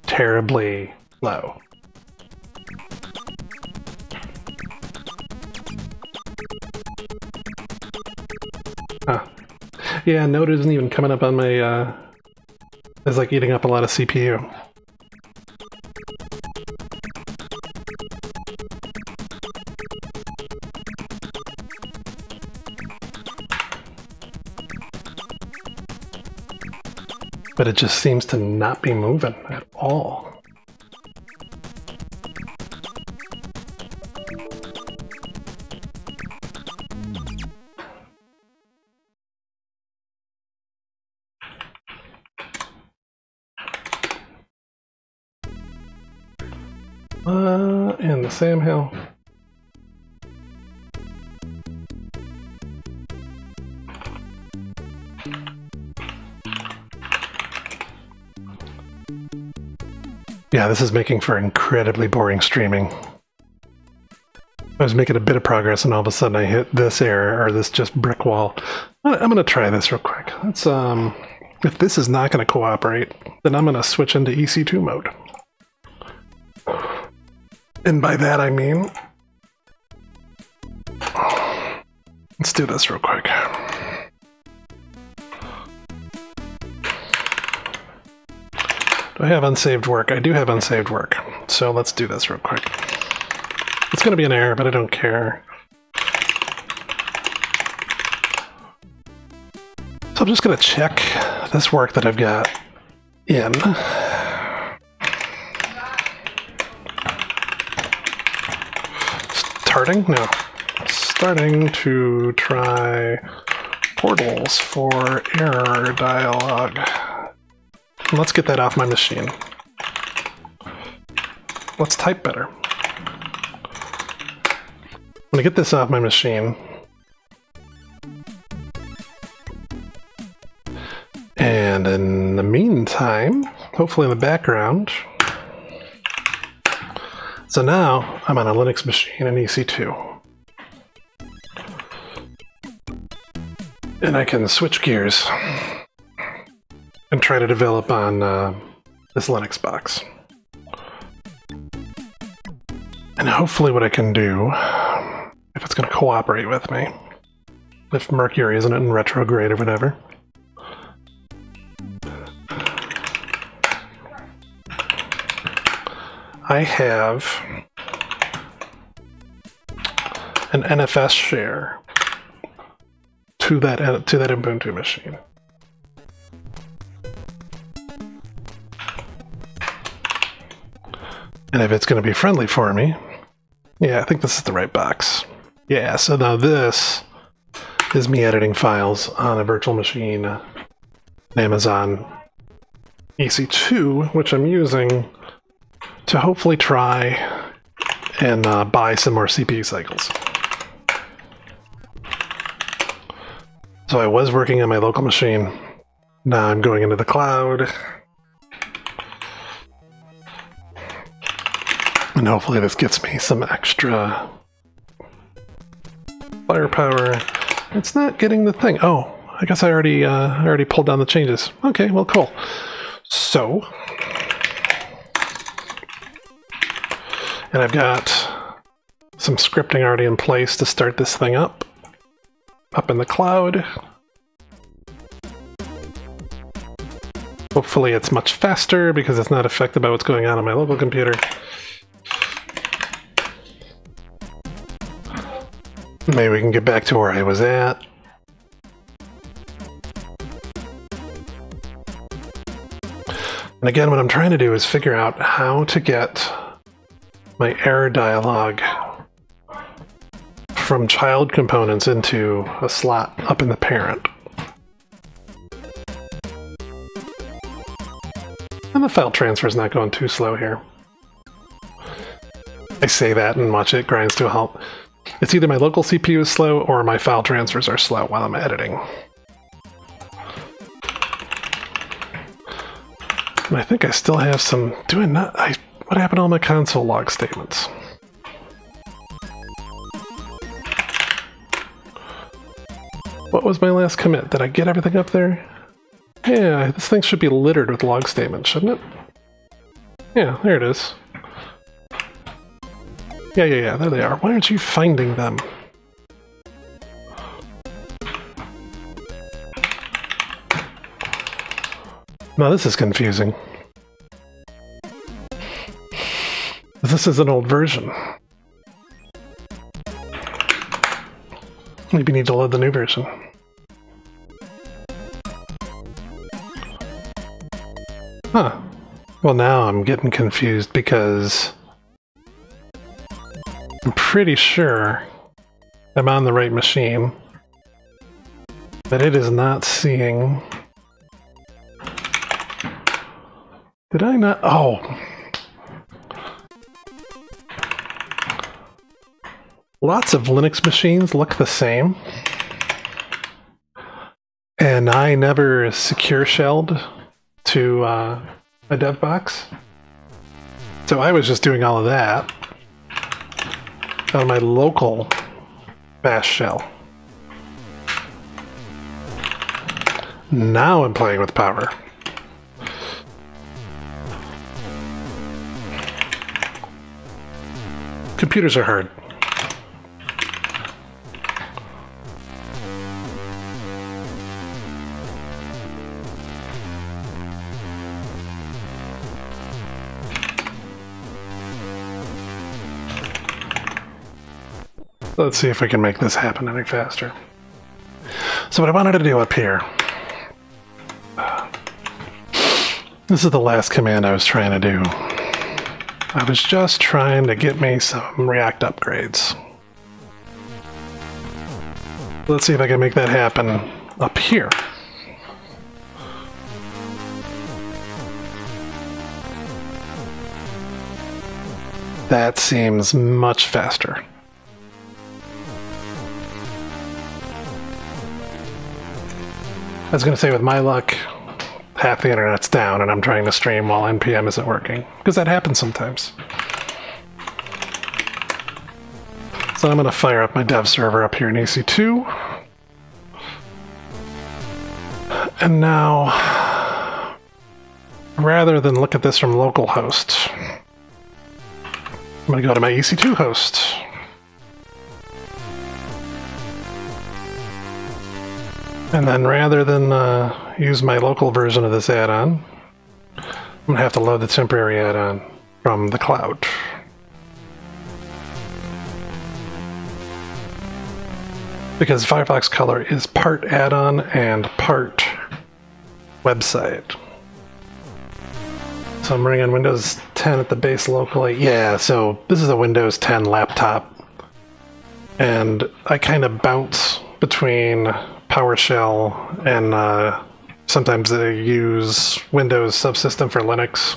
terribly low. Huh. Yeah, Node isn't even coming up on my, it's like eating up a lot of CPU. But it just seems to not be moving at all. And the Sam Hill. Yeah, this is making for incredibly boring streaming. I was making a bit of progress and all of a sudden I hit this error, or this just brick wall. I'm going to try this real quick. Let's, if this is not going to cooperate, then I'm going to switch into EC2 mode. And by that I mean... Let's do this real quick. Do I have unsaved work? I do have unsaved work. So let's do this real quick. It's going to be an error, but I don't care. So I'm just going to check this work that I've got in. Starting to try portals for error dialog. Let's get that off my machine. Let's type better. I'm gonna get this off my machine. And in the meantime, hopefully in the background, so now I'm on a Linux machine in EC2. And I can switch gears and try to develop on this Linux box. And hopefully what I can do, if it's going to cooperate with me, if Mercury isn't in retrograde or whatever, I have an NFS share to that Ubuntu machine. And if it's going to be friendly for me, yeah, I think this is the right box. Yeah, so now this is me editing files on a virtual machine, Amazon EC2, which I'm using to hopefully try and buy some more CPU cycles. So I was working on my local machine. Now I'm going into the cloud. And hopefully this gets me some extra firepower. It's not getting the thing. Oh, I guess I already pulled down the changes. Okay, well, cool. So, and I've got some scripting already in place to start this thing up in the cloud. Hopefully it's much faster because it's not affected by what's going on my local computer. Maybe we can get back to where I was at. And again, what I'm trying to do is figure out how to get my error dialog from child components into a slot up in the parent. And the file transfer is not going too slow here. I say that and watch it grinds to a halt. It's either my local CPU is slow or my file transfers are slow while I'm editing. And I think I still have some... Do I not... what happened to all my console log statements? What was my last commit? Did I get everything up there? Yeah, this thing should be littered with log statements, shouldn't it? Yeah, there it is. Yeah, there they are. Why aren't you finding them? Now this is confusing. This is an old version. Maybe need to load the new version. Huh. Well, now I'm getting confused because I'm pretty sure I'm on the right machine, but it is not seeing... Did I not? Oh. Lots of Linux machines look the same. And I never secure shelled to a dev box. So I was just doing all of that on my local bash shell. Now I'm playing with power. Computers are hard. Let's see if we can make this happen any faster. So what I wanted to do up here, this is the last command I was trying to do. I was just trying to get me some React upgrades. Let's see if I can make that happen up here. That seems much faster. I was going to say, with my luck, half the internet's down and I'm trying to stream while NPM isn't working, because that happens sometimes. So I'm going to fire up my dev server up here in EC2. And now, rather than look at this from localhost, I'm going to go to my EC2 host. And then rather than use my local version of this add-on, I'm going to have to load the temporary add-on from the cloud. Because Firefox Color is part add-on and part website. So I'm running on Windows 10 at the base locally. Yeah, so this is a Windows 10 laptop. And I kind of bounce between PowerShell and sometimes I use Windows subsystem for Linux.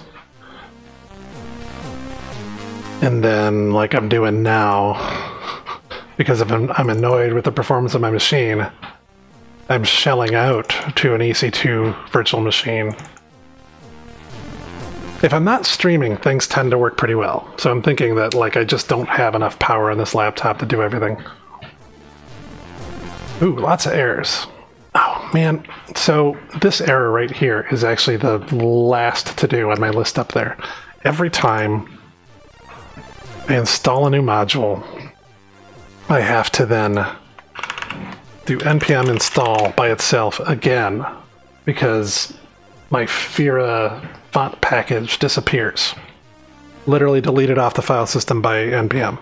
And then, like I'm doing now, because I'm annoyed with the performance of my machine, I'm shelling out to an EC2 virtual machine. If I'm not streaming, things tend to work pretty well. So I'm thinking that like I just don't have enough power on this laptop to do everything. Ooh, lots of errors. Oh man, so this error right here is actually the last to do on my list up there. Every time I install a new module, I have to then do npm install by itself again, because my Fira font package disappears. Literally deleted off the file system by npm.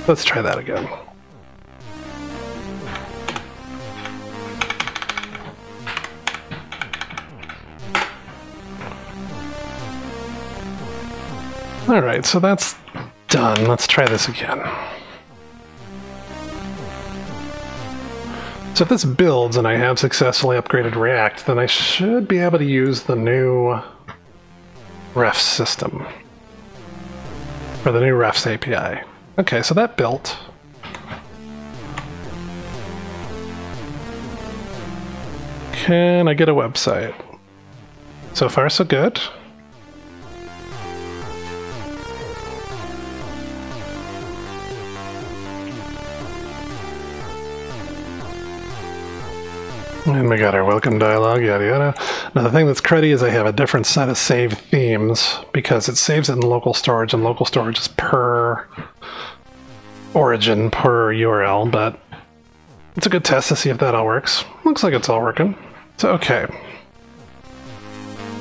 Let's try that again. Alright, so that's done. Let's try this again. So if this builds and I have successfully upgraded React, then I should be able to use the new ref system. Or the new refs API. Okay, so that built. Can I get a website? So far, so good. And we got our welcome dialog, yada yada. Now the thing that's cruddy is I have a different set of save themes because it saves it in local storage, and local storage is per origin, per URL, but it's a good test to see if that all works. Looks like it's all working. So okay.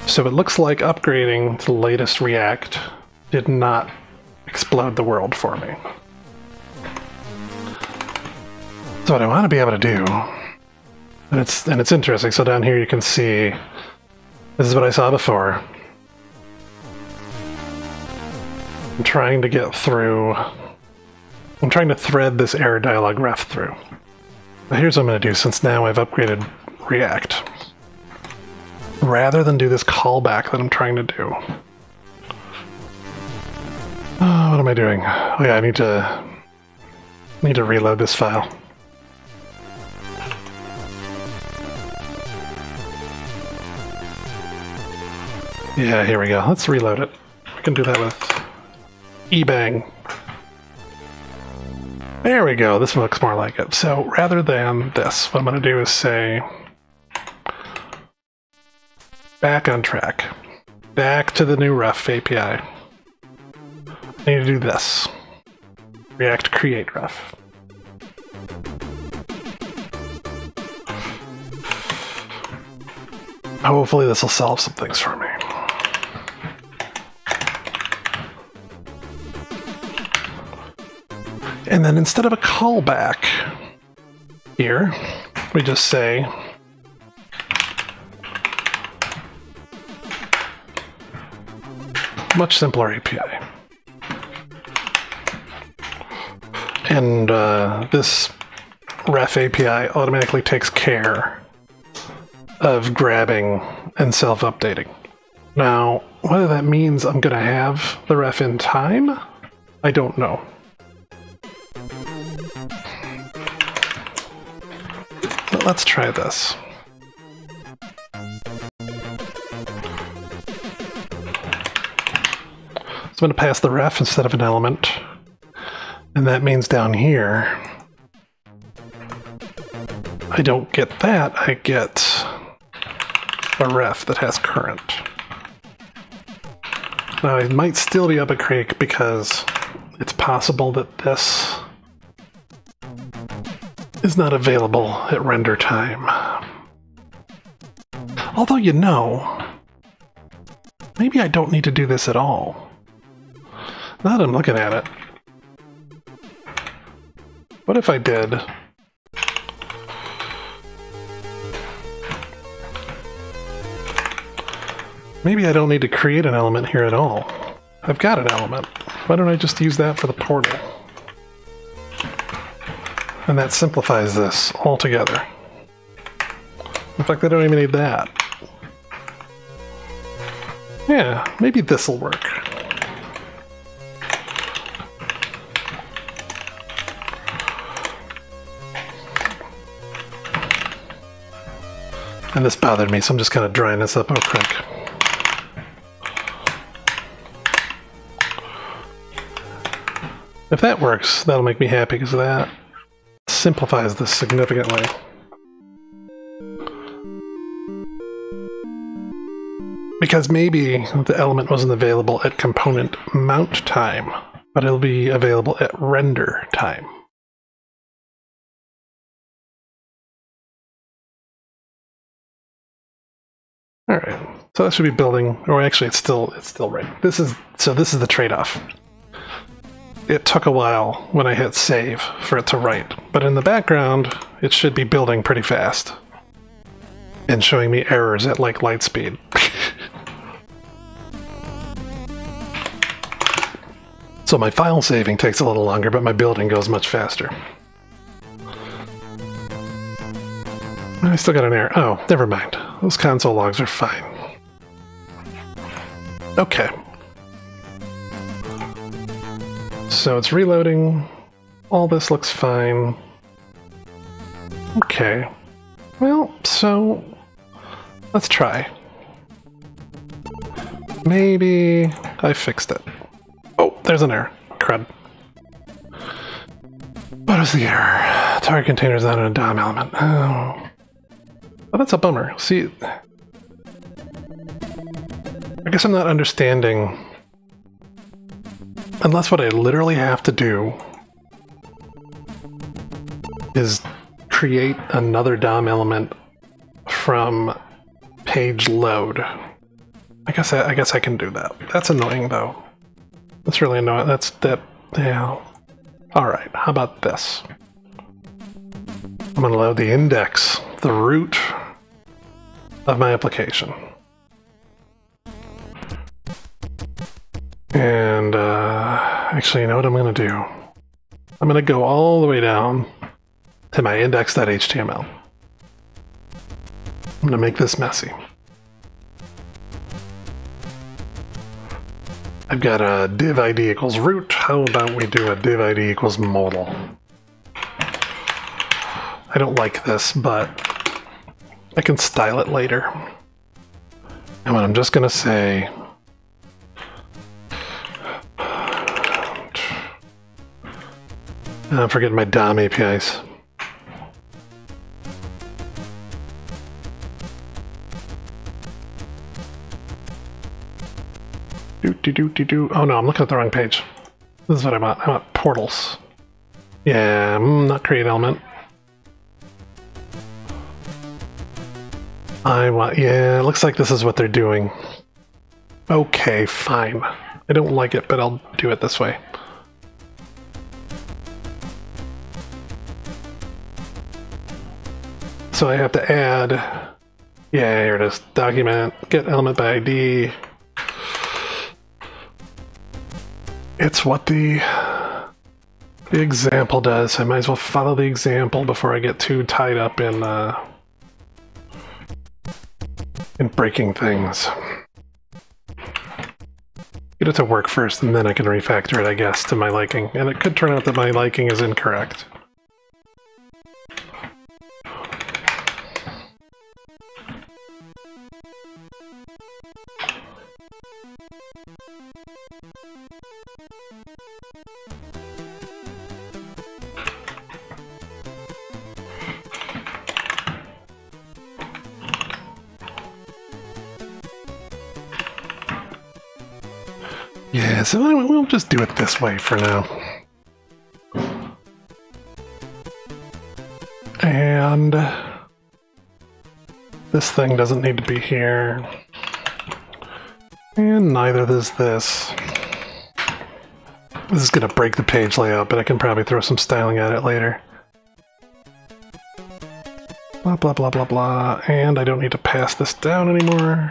So it looks like upgrading to the latest React did not explode the world for me. So what I want to be able to do, and it's interesting, so down here you can see, this is what I saw before. I'm trying to get through, I'm trying to thread this error dialog ref through. Now here's what I'm going to do, since now I've upgraded React. Rather than do this callback that I'm trying to do. What am I doing? Oh yeah, I need to reload this file. Yeah, here we go. Let's reload it. We can do that with ebang. There we go. This looks more like it. So rather than this, what I'm going to do is say back on track. Back to the new ref API. I need to do this. React create ref. Hopefully this will solve some things for me. And then instead of a callback here, we just say much simpler API. And this ref API automatically takes care of grabbing and self-updating. Now, whether that means I'm going to have the ref in time, I don't know. But let's try this. So I'm going to pass the ref instead of an element. And that means down here, I don't get that, I get a ref that has current. Now I might still be up a creek because it's possible that this is not available at render time. Although, you know, maybe I don't need to do this at all. Now that I'm looking at it, what if I did? Maybe I don't need to create an element here at all. I've got an element. Why don't I just use that for the portal? And that simplifies this altogether. In fact, I don't even need that. Yeah, maybe this'll work. And this bothered me, so I'm just kind of drying this up real quick. If that works, that'll make me happy, because that simplifies this significantly. Because maybe the element wasn't available at component mount time, but it'll be available at render time. Alright, so that should be building, or actually it's still right. This is the trade-off. It took a while when I hit save for it to write, but in the background it should be building pretty fast. And showing me errors at like light speed. So my file saving takes a little longer, but my building goes much faster. I still got an error. Oh, never mind. Those console logs are fine. Okay. So it's reloading. All this looks fine. Okay. Well, so let's try. Maybe I fixed it. Oh, there's an error. Crud. What is the error? Target container is not in a DOM element. Oh, that's a bummer. See, I guess I'm not understanding. Unless what I literally have to do is create another DOM element from page load. I guess I can do that. That's annoying though. That's really annoying. Yeah. Alright, how about this? I'm gonna load the index, the root of my application. And actually, you know what I'm gonna do? I'm gonna go all the way down to my index.html. I'm gonna make this messy. I've got a div ID equals root. How about we do a div ID equals modal? I don't like this, but I can style it later. And what I'm just gonna say, I'm forgetting my DOM APIs. Oh no, I'm looking at the wrong page. This is what I want. I want portals. Yeah, not create element. Yeah, it looks like this is what they're doing. Okay, fine. I don't like it, but I'll do it this way. So I have to add, yeah, here it is, document, get element by ID. It's what the example does. I might as well follow the example before I get too tied up in breaking things. Get it to work first, and then I can refactor it, I guess, to my liking. And it could turn out that my liking is incorrect. Yeah, so anyway, we'll just do it this way for now. And this thing doesn't need to be here. And neither does this. This is going to break the page layout, but I can probably throw some styling at it later. Blah, blah, blah, blah, blah. And I don't need to pass this down anymore.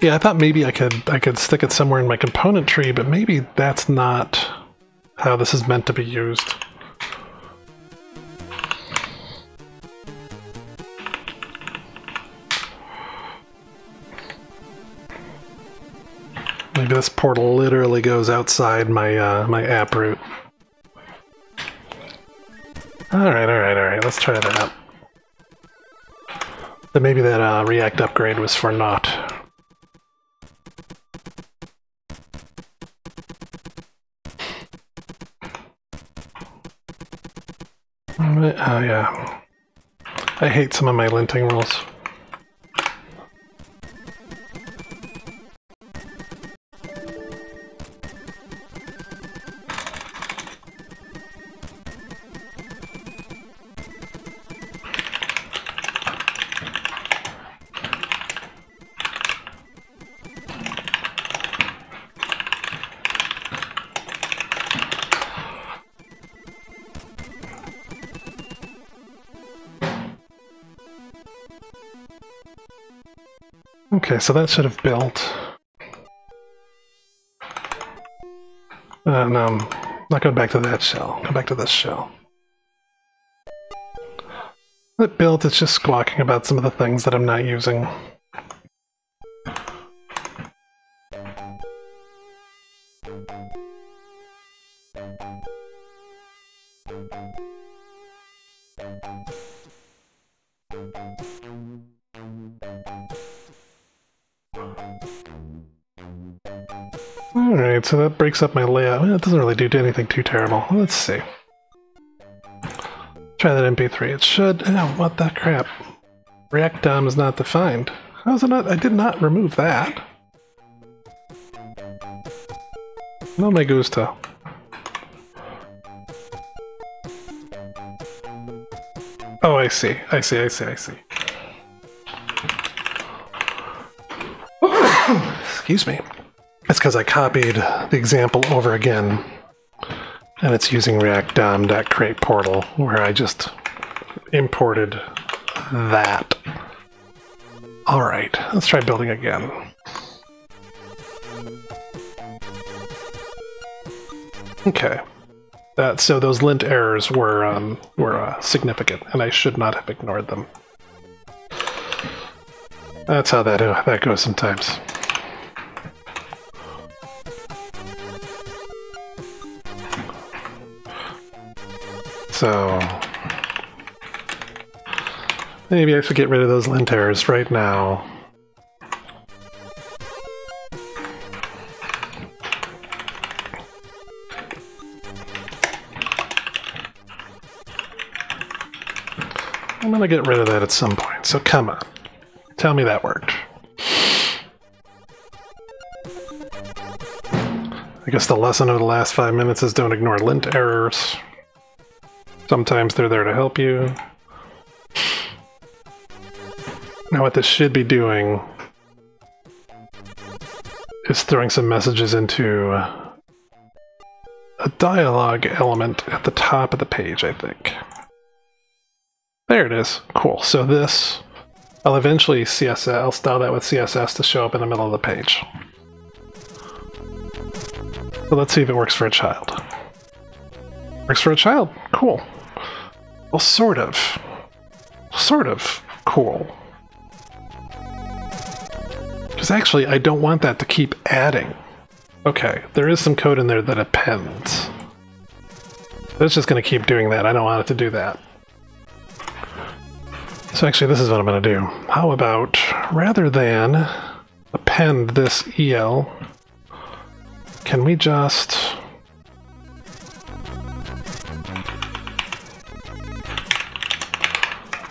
Yeah, I thought maybe I could stick it somewhere in my component tree, but maybe that's not how this is meant to be used. Maybe this portal literally goes outside my my app root. All right. Let's try that out. But maybe that React upgrade was for naught. Oh yeah, I hate some of my linting rules. Okay, so that should have built. No, I'm not going back to that shell. Go back to this shell. It built, it's just squawking about some of the things that I'm not using. Alright, so that breaks up my layout. Well, it doesn't really do anything too terrible. Let's see. Try that MP3. It should... Oh, what the crap? React DOM is not defined. How is it not? I did not remove that. No me gusta. Oh, I see. I see. Excuse me. It's because I copied the example over again, and it's using React DOM.create portal, where I just imported that. Alright, let's try building again. Okay. So those lint errors were significant, and I should not have ignored them. That's how that goes sometimes. So maybe I should get rid of those lint errors right now. I'm gonna get rid of that at some point, so come on. Tell me that worked. I guess the lesson of the last 5 minutes is don't ignore lint errors. Sometimes they're there to help you. Now what this should be doing is throwing some messages into a dialogue element at the top of the page, I think. There it is. Cool. So this, I'll eventually CSS, I'll style that with CSS to show up in the middle of the page. So let's see if it works for a child. Works for a child? Cool. Well, sort of. Sort of cool. Because actually, I don't want that to keep adding. Okay, there is some code in there that appends. It's just going to keep doing that. I don't want it to do that. So actually, this is what I'm going to do. How about, rather than append this EL, can we just...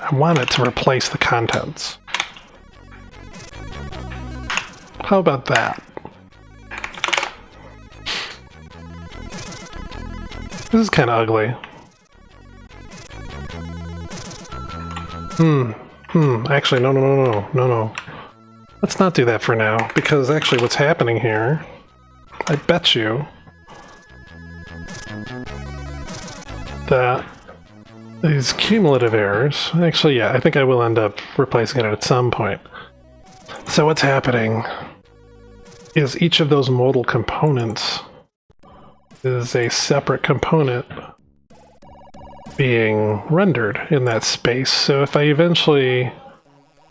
I want it to replace the contents. How about that? This is kind of ugly. Actually, no. Let's not do that for now, because actually what's happening here, I bet you that these cumulative errors, actually, yeah, I think I will end up replacing it at some point. So what's happening is each of those modal components is a separate component being rendered in that space. So if I eventually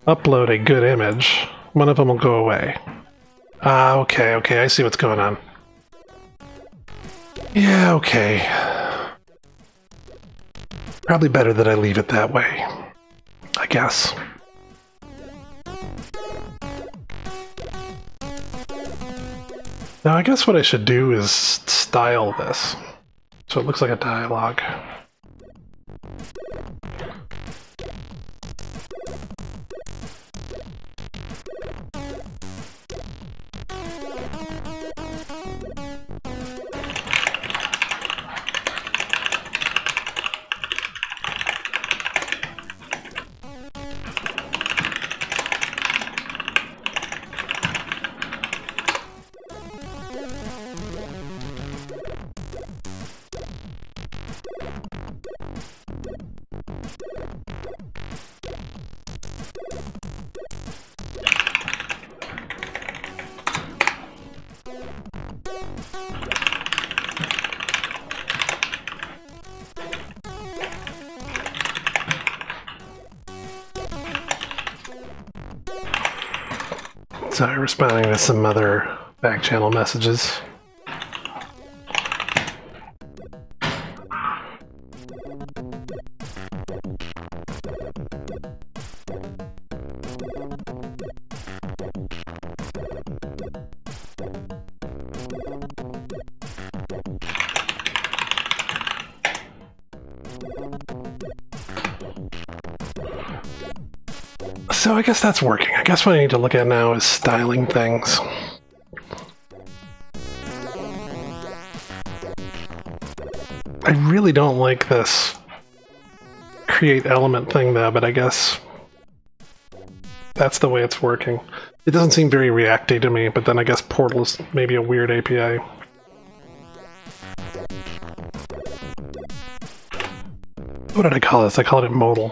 upload a good image, one of them will go away. Ah, okay, I see what's going on. Yeah, okay. Probably better that I leave it that way, I guess. Now I guess what I should do is style this, so it looks like a dialogue. Sorry, responding to some other back channel messages. So I guess that's working. I guess what I need to look at now is styling things. I really don't like this create element thing though, but I guess that's the way it's working. It doesn't seem very Reacty to me, but then I guess Portal is maybe a weird API. What did I call this? I called it modal.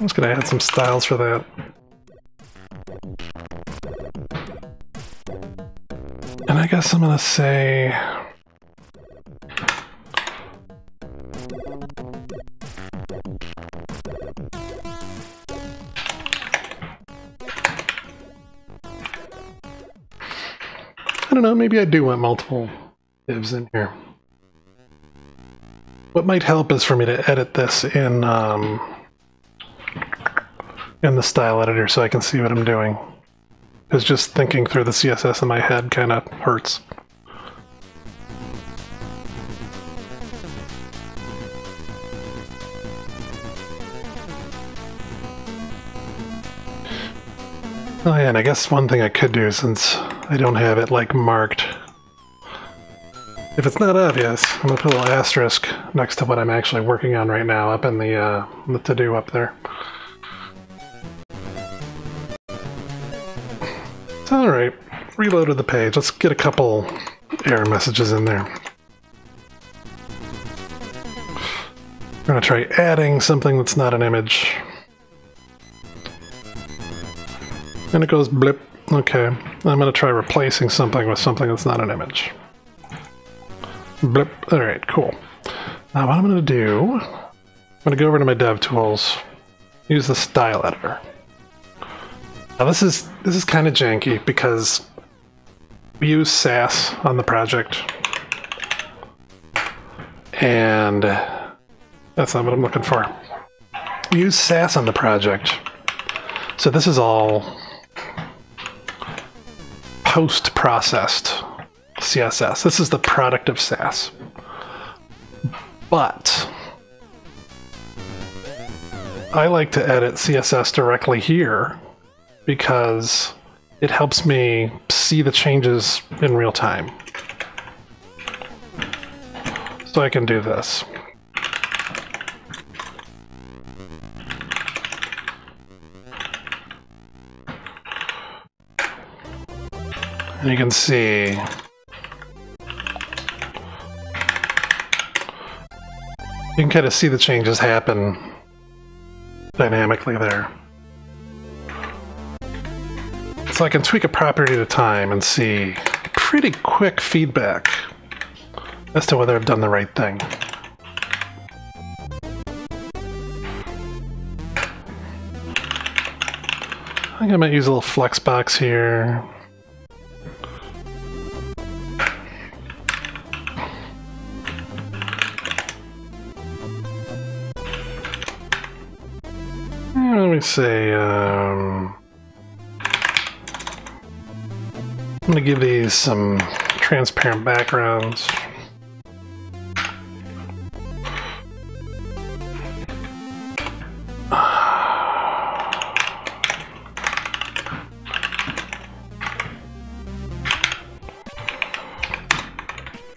I'm just gonna add some styles for that. And I guess I'm gonna say... I don't know, maybe I do want multiple divs in here. What might help is for me to edit this in the style editor so I can see what I'm doing. Because just thinking through the CSS in my head kind of hurts. Oh yeah, and I guess one thing I could do, since I don't have it like marked, if it's not obvious, I'm going to put a little asterisk next to what I'm actually working on right now up in the to-do up there. Alright, reloaded the page. Let's get a couple error messages in there. I'm going to try adding something that's not an image. And it goes blip. Okay, I'm going to try replacing something with something that's not an image. Blip. Alright, cool. Now what I'm going to do, I'm going to go over to my DevTools, use the style editor. Now this is kind of janky because we use Sass on the project, and that's not what I'm looking for. We use Sass on the project, so this is all post-processed CSS. This is the product of Sass. But I like to edit CSS directly here because it helps me see the changes in real time. So I can do this. And you can see you can kind of see the changes happen dynamically there. So I can tweak a property at a time and see pretty quick feedback as to whether I've done the right thing. I think I might use a little flex box here. Let me say, I'm going to give these some transparent backgrounds.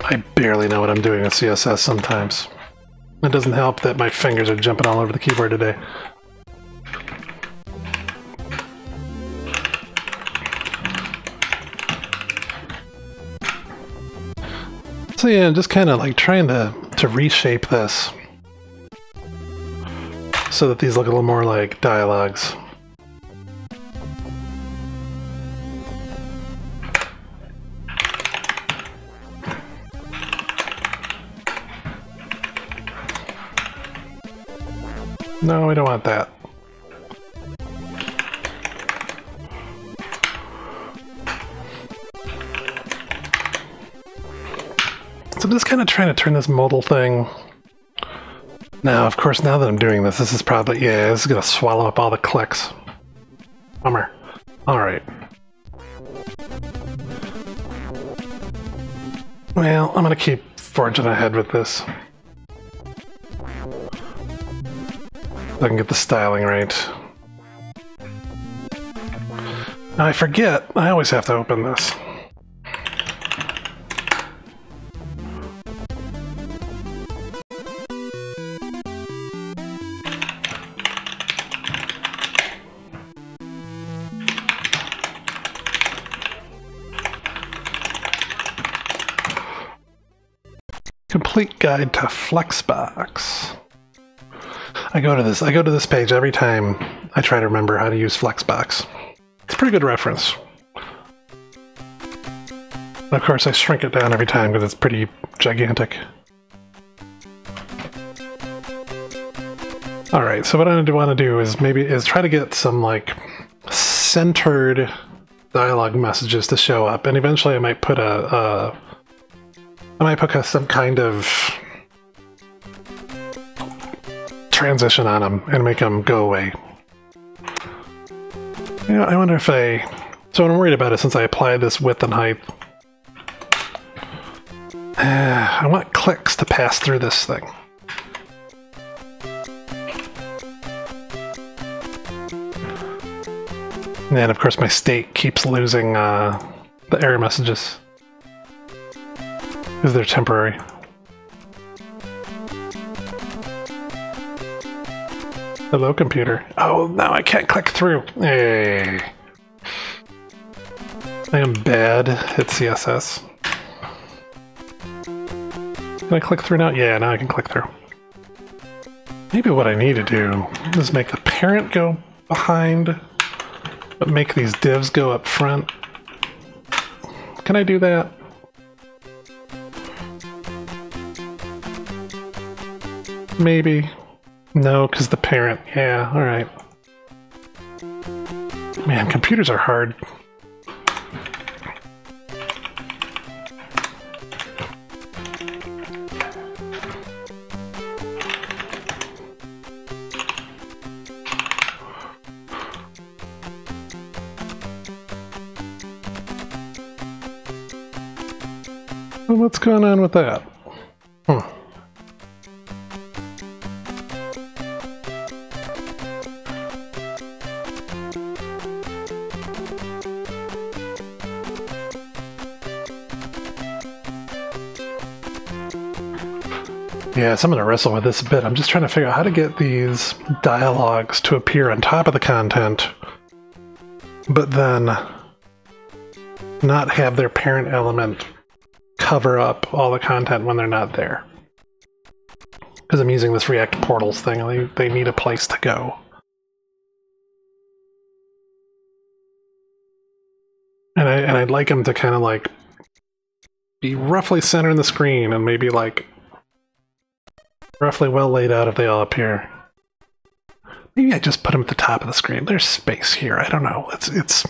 I barely know what I'm doing with CSS sometimes. It doesn't help that my fingers are jumping all over the keyboard today. So yeah, just kind of like trying to reshape this so that these look a little more like dialogues. No, we don't want that. So I'm just kind of trying to turn this modal thing. Now, of course, now that I'm doing this, this is probably, yeah, this is going to swallow up all the clicks. Bummer. Alright. Well, I'm going to keep forging ahead with this. So I can get the styling right. Now I forget, I always have to open this. Complete guide to Flexbox. I go to this page every time I try to remember how to use Flexbox. It's a pretty good reference. And of course, I shrink it down every time because it's pretty gigantic. Alright, so what I want to do is try to get some like centered dialogue messages to show up, and eventually I might put some kind of transition on them and make them go away. You know, I wonder if so what I'm worried about is since I applied this width and height, I want clicks to pass through this thing. And then, of course, my state keeps losing the error messages because they're temporary. Hello, computer. Oh, now I can't click through. Hey. I am bad at CSS. Can I click through now? Yeah, now I can click through. Maybe what I need to do is make the parent go behind, but make these divs go up front. Can I do that? Maybe. No, because the parent. Yeah, alright. Man, computers are hard. Well, what's going on with that? Yeah, so I'm going to wrestle with this a bit. I'm just trying to figure out how to get these dialogues to appear on top of the content, but then not have their parent element cover up all the content when they're not there. Because I'm using this React Portals thing, and they need a place to go. And I'd like them to kind of like be roughly centering the screen and maybe like roughly well laid out if they all appear. Maybe I just put them at the top of the screen. There's space here. I don't know. It's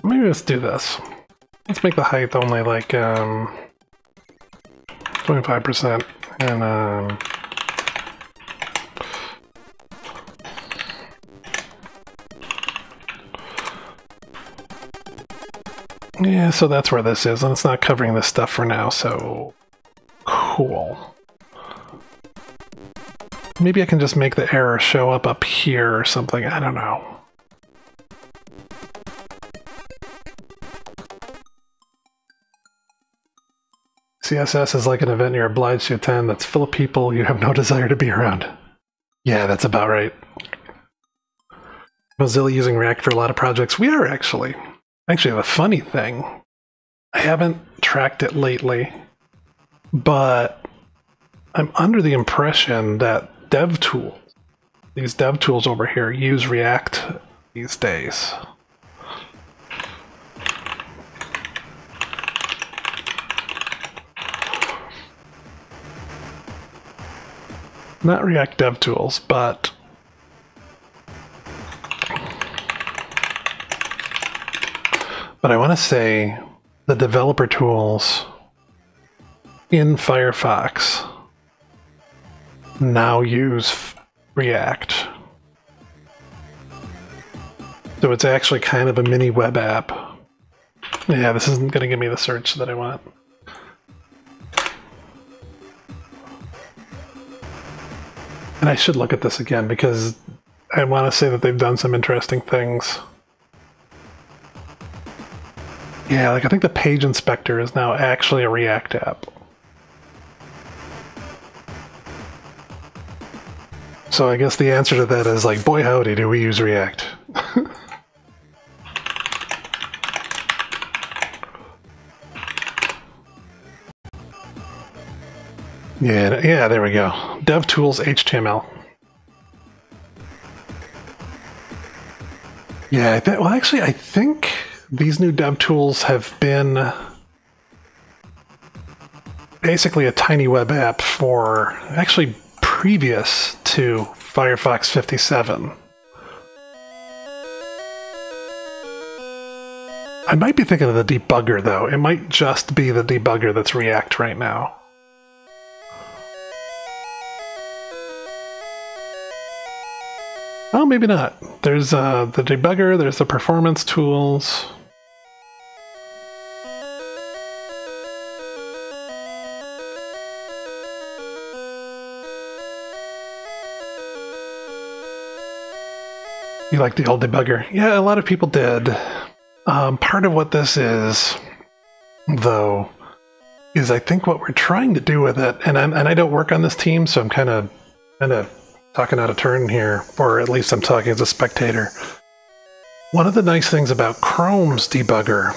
maybe let's do this. Let's make the height only like 25% and yeah, so that's where this is, and it's not covering this stuff for now, so cool. Maybe I can just make the error show up here or something, I don't know. CSS is like an event you're obliged to attend that's full of people you have no desire to be around. Yeah, that's about right. Mozilla using React for a lot of projects. We are actually. Actually, the funny thing, I haven't tracked it lately, but I'm under the impression that these dev tools over here use React these days. Not React DevTools, but I want to say the developer tools in Firefox now use React. So it's actually kind of a mini web app. Yeah, this isn't going to give me the search that I want. And I should look at this again because I want to say that they've done some interesting things. Yeah, like I think the page inspector is now actually a React app. So I guess the answer to that is like, boy howdy, do we use React. Yeah, there we go. DevTools HTML. Yeah, well, actually, I think these new DevTools have been basically a tiny web app for actually previous to Firefox 57. I might be thinking of the debugger, though. It might just be the debugger that's React right now. Oh, maybe not. There's the debugger, there's the performance tools. You like the old debugger? Yeah, a lot of people did. Part of what this is, though, is I think what we're trying to do with it, and I don't work on this team, so I'm kind of talking out of turn here, or at least I'm talking as a spectator. One of the nice things about Chrome's debugger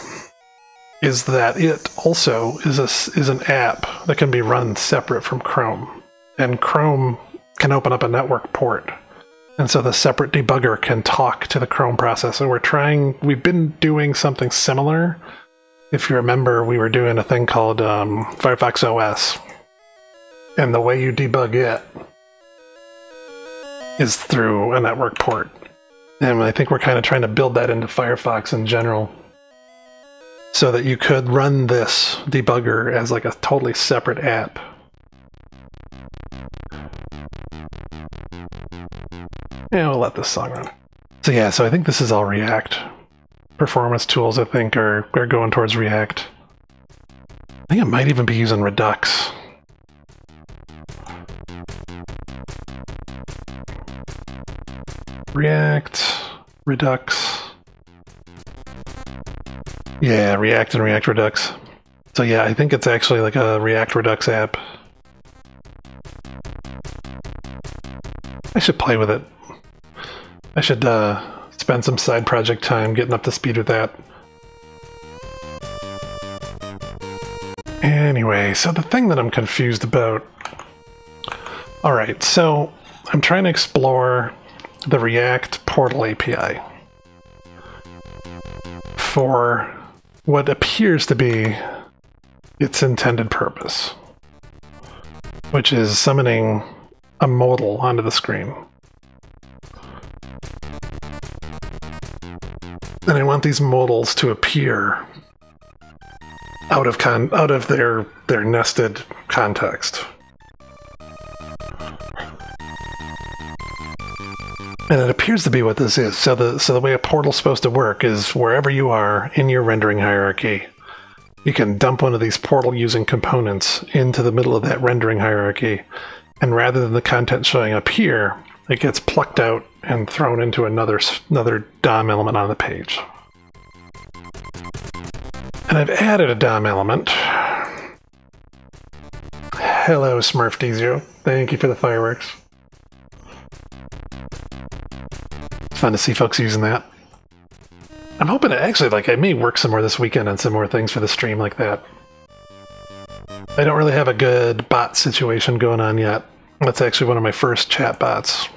is that it also is an app that can be run separate from Chrome, and Chrome can open up a network port. And so the separate debugger can talk to the Chrome processor. We've been doing something similar. If you remember, we were doing a thing called Firefox OS. And the way you debug it is through a network port. And I think we're kind of trying to build that into Firefox in general, so that you could run this debugger as like a totally separate app. Yeah, we'll let this song run. So yeah, so I think this is all React. Performance tools, I think, are going towards React. I think it might even be using Redux. React, Redux. Yeah, React and React Redux. So yeah, I think it's actually like a React Redux app. I should play with it. I should spend some side project time getting up to speed with that. Anyway, so the thing that I'm confused about... Alright, so I'm trying to explore the React Portal API for what appears to be its intended purpose, which is summoning a modal onto the screen. And I want these modals to appear out of their nested context. And it appears to be what this is. So the way a portal's supposed to work is wherever you are in your rendering hierarchy, you can dump one of these portal using components into the middle of that rendering hierarchy. And rather than the content showing up here, it gets plucked out and thrown into another DOM element on the page. And I've added a DOM element. Hello, Smurf D0. Thank you for the fireworks. It's fun to see folks using that. I'm hoping to actually, I may work some more this weekend on some more things for the stream like that. I don't really have a good bot situation going on yet. That's actually one of my first chat bots.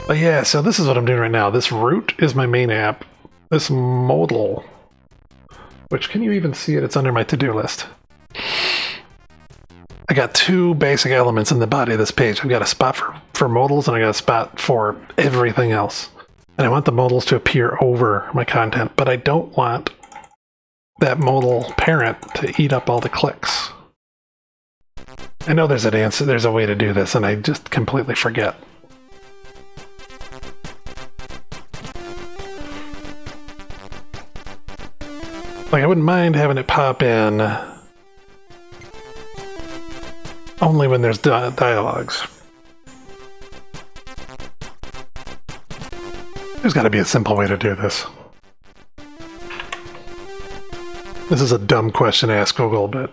But yeah, so this is what I'm doing right now. This root is my main app. This modal, which can you even see it? It's under my to-do list. I got two basic elements in the body of this page. I've got a spot for modals and I got a spot for everything else. And I want the modals to appear over my content, but I don't want that modal parent to eat up all the clicks. I know there's an answer, there's a way to do this, and I just completely forget. Like, I wouldn't mind having it pop in only when there's dialogues. There's got to be a simple way to do this. This is a dumb question to ask Google, but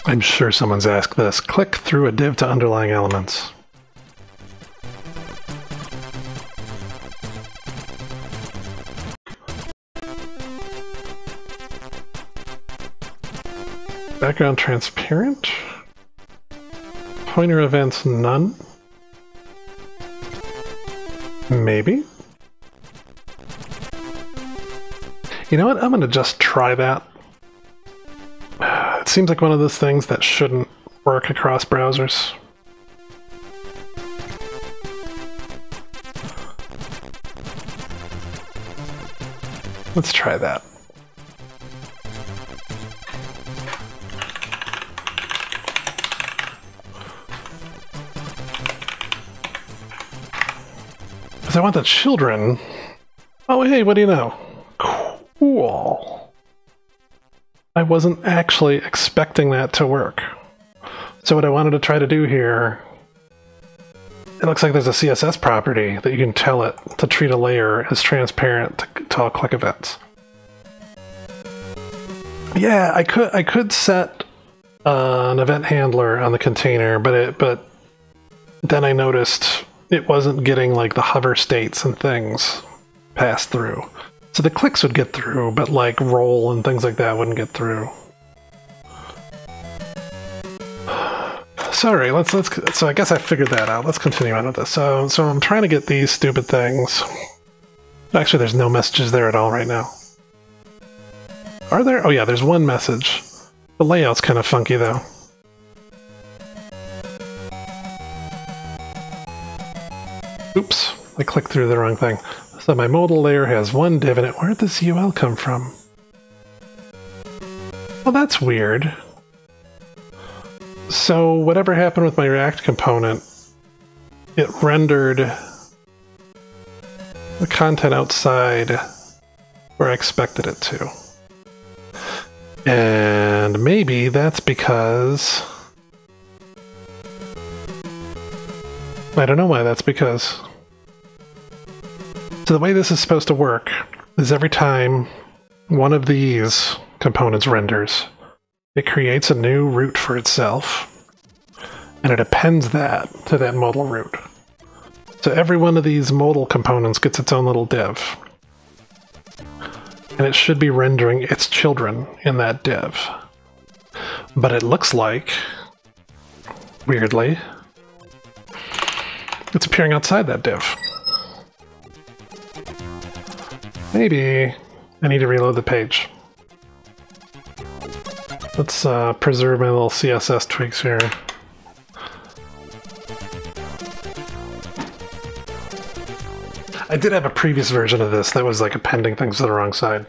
I'm sure someone's asked this. Click through a div to underlying elements. Background transparent. Pointer events none. Maybe. You know what? I'm going to just try that. It seems like one of those things that shouldn't work across browsers. Let's try that. Because I want the children. Oh, hey, what do you know? Cool. I wasn't actually expecting that to work. So what I wanted to try to do here, it looks like there's a CSS property that you can tell it to treat a layer as transparent to all click events. Yeah, I could set an event handler on the container, but then I noticed it wasn't getting like the hover states and things passed through. So the clicks would get through, but like roll and things like that wouldn't get through. Sorry, so I guess I figured that out. Let's continue on with this. So I'm trying to get these stupid things. Actually, there's no messages there at all right now. Are there? Oh yeah, there's one message. The layout's kind of funky though. Oops, I clicked through the wrong thing. So my modal layer has one div in it. Where did this UL come from? Well, that's weird. So whatever happened with my React component, it rendered the content outside where I expected it to. And maybe that's because... I don't know why that's because. So the way this is supposed to work is every time one of these components renders, it creates a new root for itself, and it appends that to that modal root. So every one of these modal components gets its own little div. And it should be rendering its children in that div. But it looks like, weirdly, it's appearing outside that div. Maybe I need to reload the page. Let's preserve my little CSS tweaks here. I did have a previous version of this that was like appending things to the wrong side.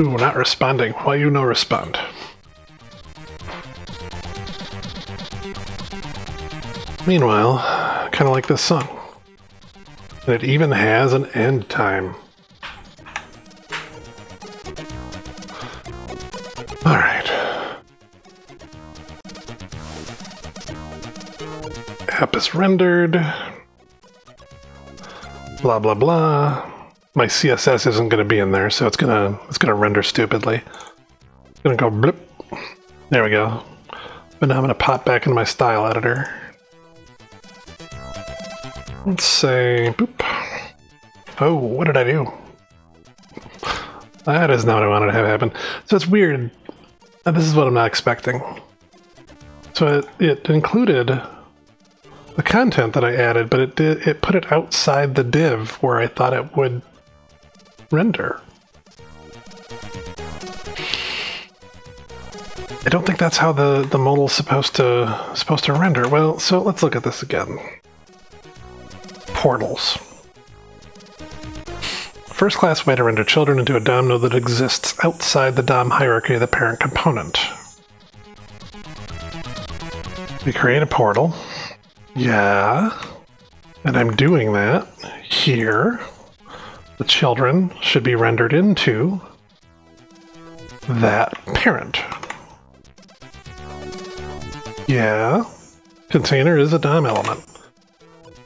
Ooh, not responding. Why you no respond? Meanwhile, kind of like this song. And it even has an end time. Alright. App is rendered. Blah blah blah. My CSS isn't going to be in there, so it's gonna render stupidly. It's gonna go blip. There we go. But now I'm gonna pop back into my style editor. Let's say, boop. Oh, what did I do? That is not what I wanted to have happen. So it's weird. This is what I'm not expecting. So it included the content that I added, but it put it outside the div where I thought it would render. I don't think that's how the modal's supposed to render. Well, so let's look at this again. Portals. First class way to render children into a DOM node that exists outside the DOM hierarchy of the parent component. We create a portal. Yeah. And I'm doing that here. The children should be rendered into that parent. Yeah. Container is a DOM element.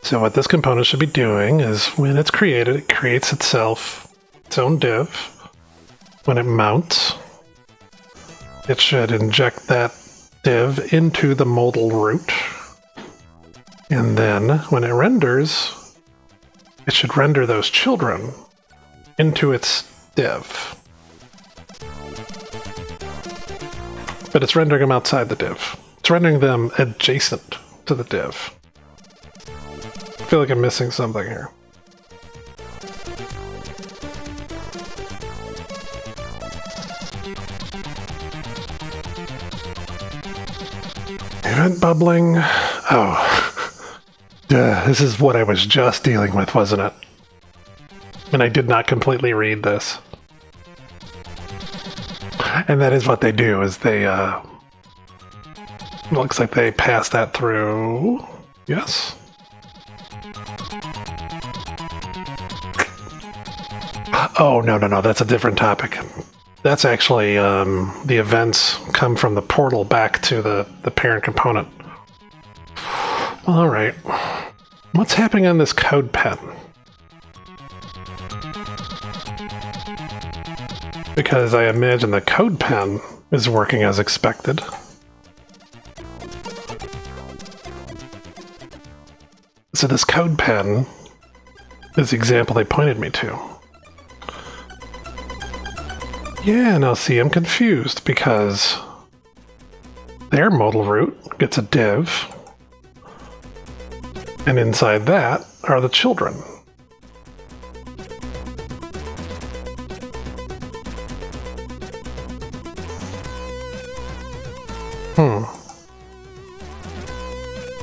So what this component should be doing is when it's created, it creates itself its own div. When it mounts, it should inject that div into the modal root. And then when it renders, it should render those children into its div. But it's rendering them outside the div. It's rendering them adjacent to the div. I feel like I'm missing something here. Event bubbling. Oh. Duh, this is what I was just dealing with, wasn't it? And I did not completely read this. And that is what they do, is they, looks like they pass that through. Yes? Oh, no, that's a different topic. That's actually, the events come from the portal back to the parent component. All right. What's happening on this code pen? Because I imagine the code pen is working as expected. So this code pen is the example they pointed me to. Yeah, now see, I'm confused because their modal root gets a div, and inside that are the children.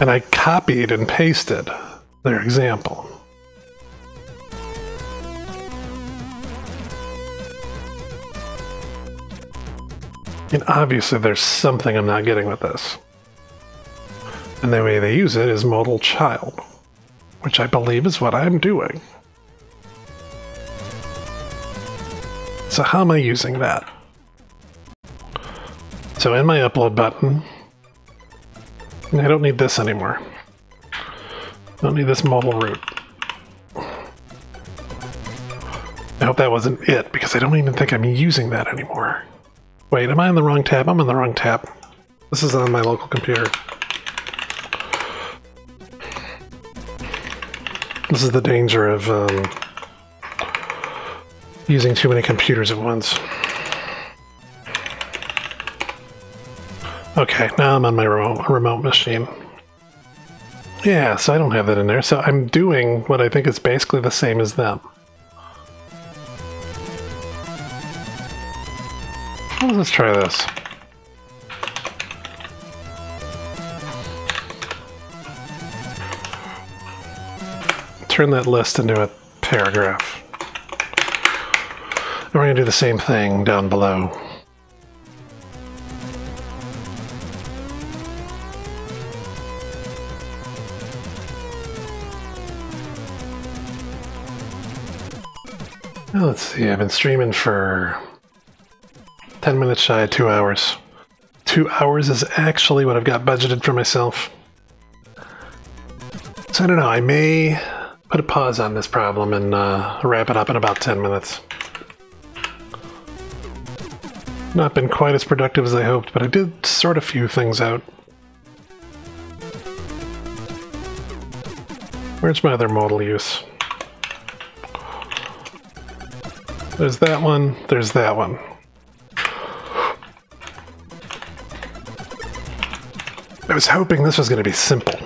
And I copied and pasted their example. And obviously there's something I'm not getting with this. And the way they use it is modal child, which I believe is what I'm doing. So how am I using that? So in my upload button, I don't need this anymore. I don't need this modal root. I hope that wasn't it, because I don't even think I'm using that anymore. Wait, am I on the wrong tab? I'm on the wrong tab. This is on my local computer. This is the danger of using too many computers at once. Okay, now I'm on my remote machine. Yeah, so I don't have that in there. So I'm doing what I think is basically the same as them. Well, let's try this. Turn that list into a paragraph. And we're going to do the same thing down below. Well, let's see, I've been streaming for 10 minutes shy of 2 hours. 2 hours is actually what I've got budgeted for myself. So I don't know, I may put a pause on this problem and wrap it up in about 10 minutes. Not been quite as productive as I hoped, but I did sort a few things out. Where's my other modal use? There's that one, there's that one. I was hoping this was going to be simple.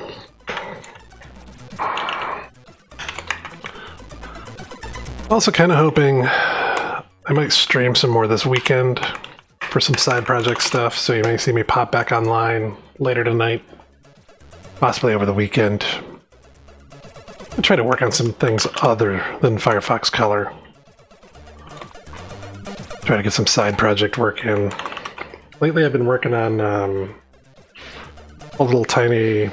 Also kind of hoping I might stream some more this weekend for some side project stuff, so you may see me pop back online later tonight, possibly over the weekend. I try to work on some things other than Firefox Color. Try to get some side project work in. Lately I've been working on a little tiny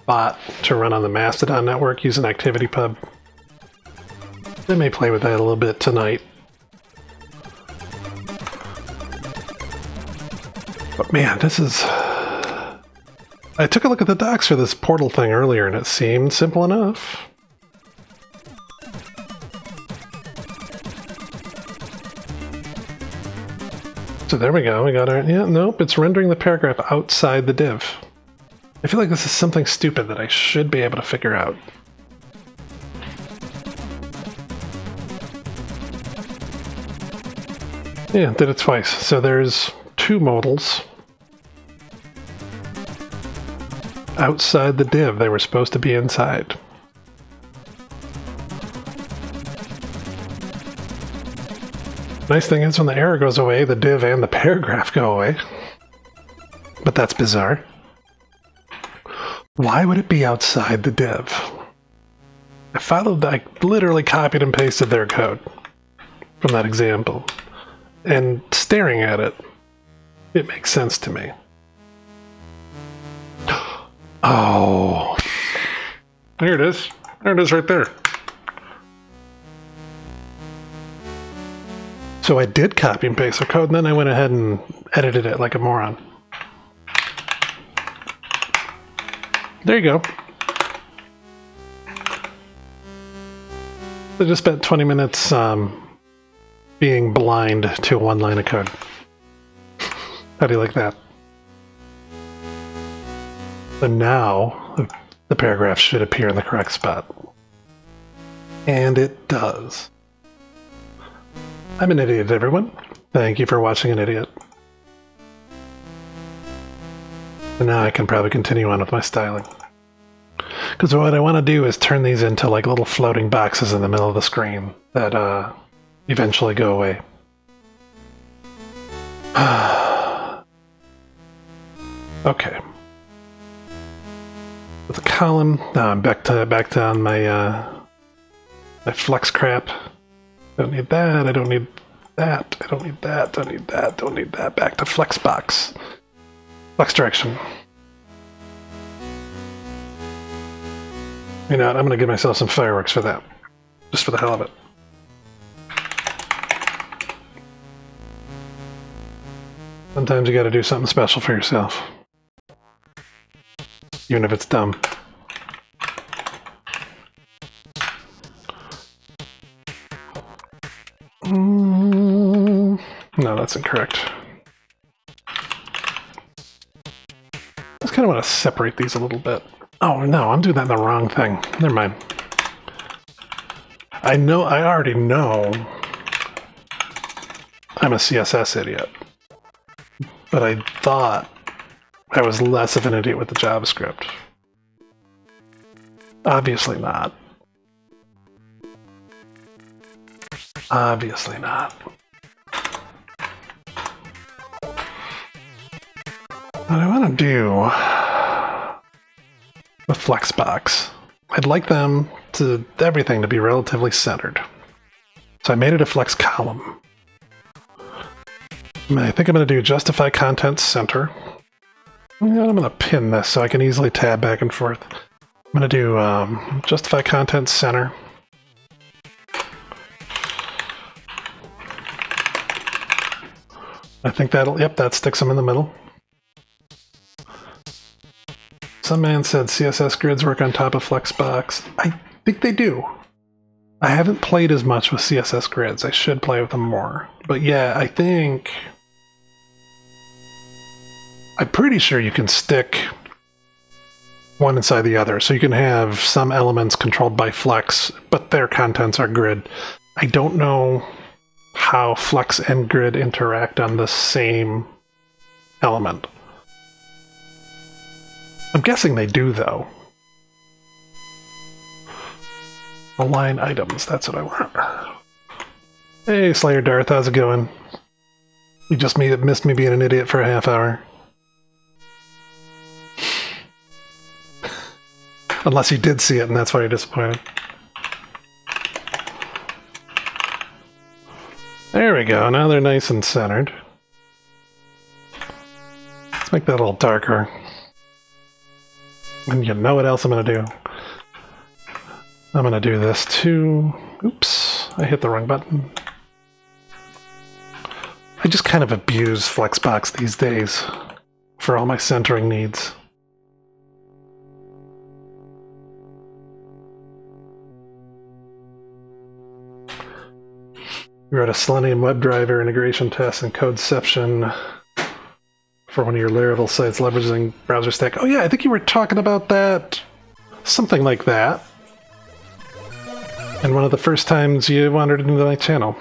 bot to run on the Mastodon network using ActivityPub. I may play with that a little bit tonight. But man, this is... I took a look at the docs for this portal thing earlier and it seemed simple enough. So there we go, we got our... Yeah, nope, it's rendering the paragraph outside the div. I feel like this is something stupid that I should be able to figure out. Yeah, did it twice. So there's two modals outside the div. They were supposed to be inside. Nice thing is when the error goes away, the div and the paragraph go away. But that's bizarre. Why would it be outside the div? I literally copied and pasted their code from that example. And staring at it, it makes sense to me. Oh. There it is. There it is right there. So I did copy and paste the code, and then I went ahead and edited it like a moron. There you go. I just spent 20 minutes being blind to one line of code. How do you like that? So now the paragraph should appear in the correct spot. And it does. I'm an idiot, everyone. Thank you for watching an idiot. And now I can probably continue on with my styling. Because what I want to do is turn these into like little floating boxes in the middle of the screen that eventually go away. Okay. With a column, now I'm back to on my my flex crap. Don't need that, I don't need that, I don't need that, don't need that, don't need that. Back to flex box. Flex direction. You know what, I'm gonna give myself some fireworks for that. Just for the hell of it. Sometimes you gotta do something special for yourself. Even if it's dumb. No, that's incorrect. I just kind of want to separate these a little bit. Oh no, I'm doing that in the wrong thing. Never mind. I already know I'm a CSS idiot. But I thought I was less of an idiot with the JavaScript. Obviously not. Obviously not. What I want to do with Flexbox, I'd like everything to be relatively centered. So I made it a flex column. I think I'm going to do justify content center. I'm going to pin this so I can easily tab back and forth. I'm going to do justify content center. I think that sticks them in the middle. Some man said CSS grids work on top of Flexbox. I think they do. I haven't played as much with CSS grids. I should play with them more. But yeah, I'm pretty sure you can stick one inside the other. So you can have some elements controlled by Flex, but their contents are grid. I don't know how Flex and grid interact on the same element. I'm guessing they do, though. Align items, that's what I want. Hey, Slayer Darth, how's it going? You just missed me being an idiot for a half hour. Unless you did see it and that's why you're disappointed. There we go, now they're nice and centered. Let's make that a little darker. And you know what else I'm going to do? I'm going to do this too. Oops, I hit the wrong button. I just kind of abuse Flexbox these days for all my centering needs. We wrote a Selenium WebDriver integration test and codeception for one of your Laravel sites leveraging browser stack. Oh yeah, I think you were talking about that. Something like that. And one of the first times you wandered into my channel.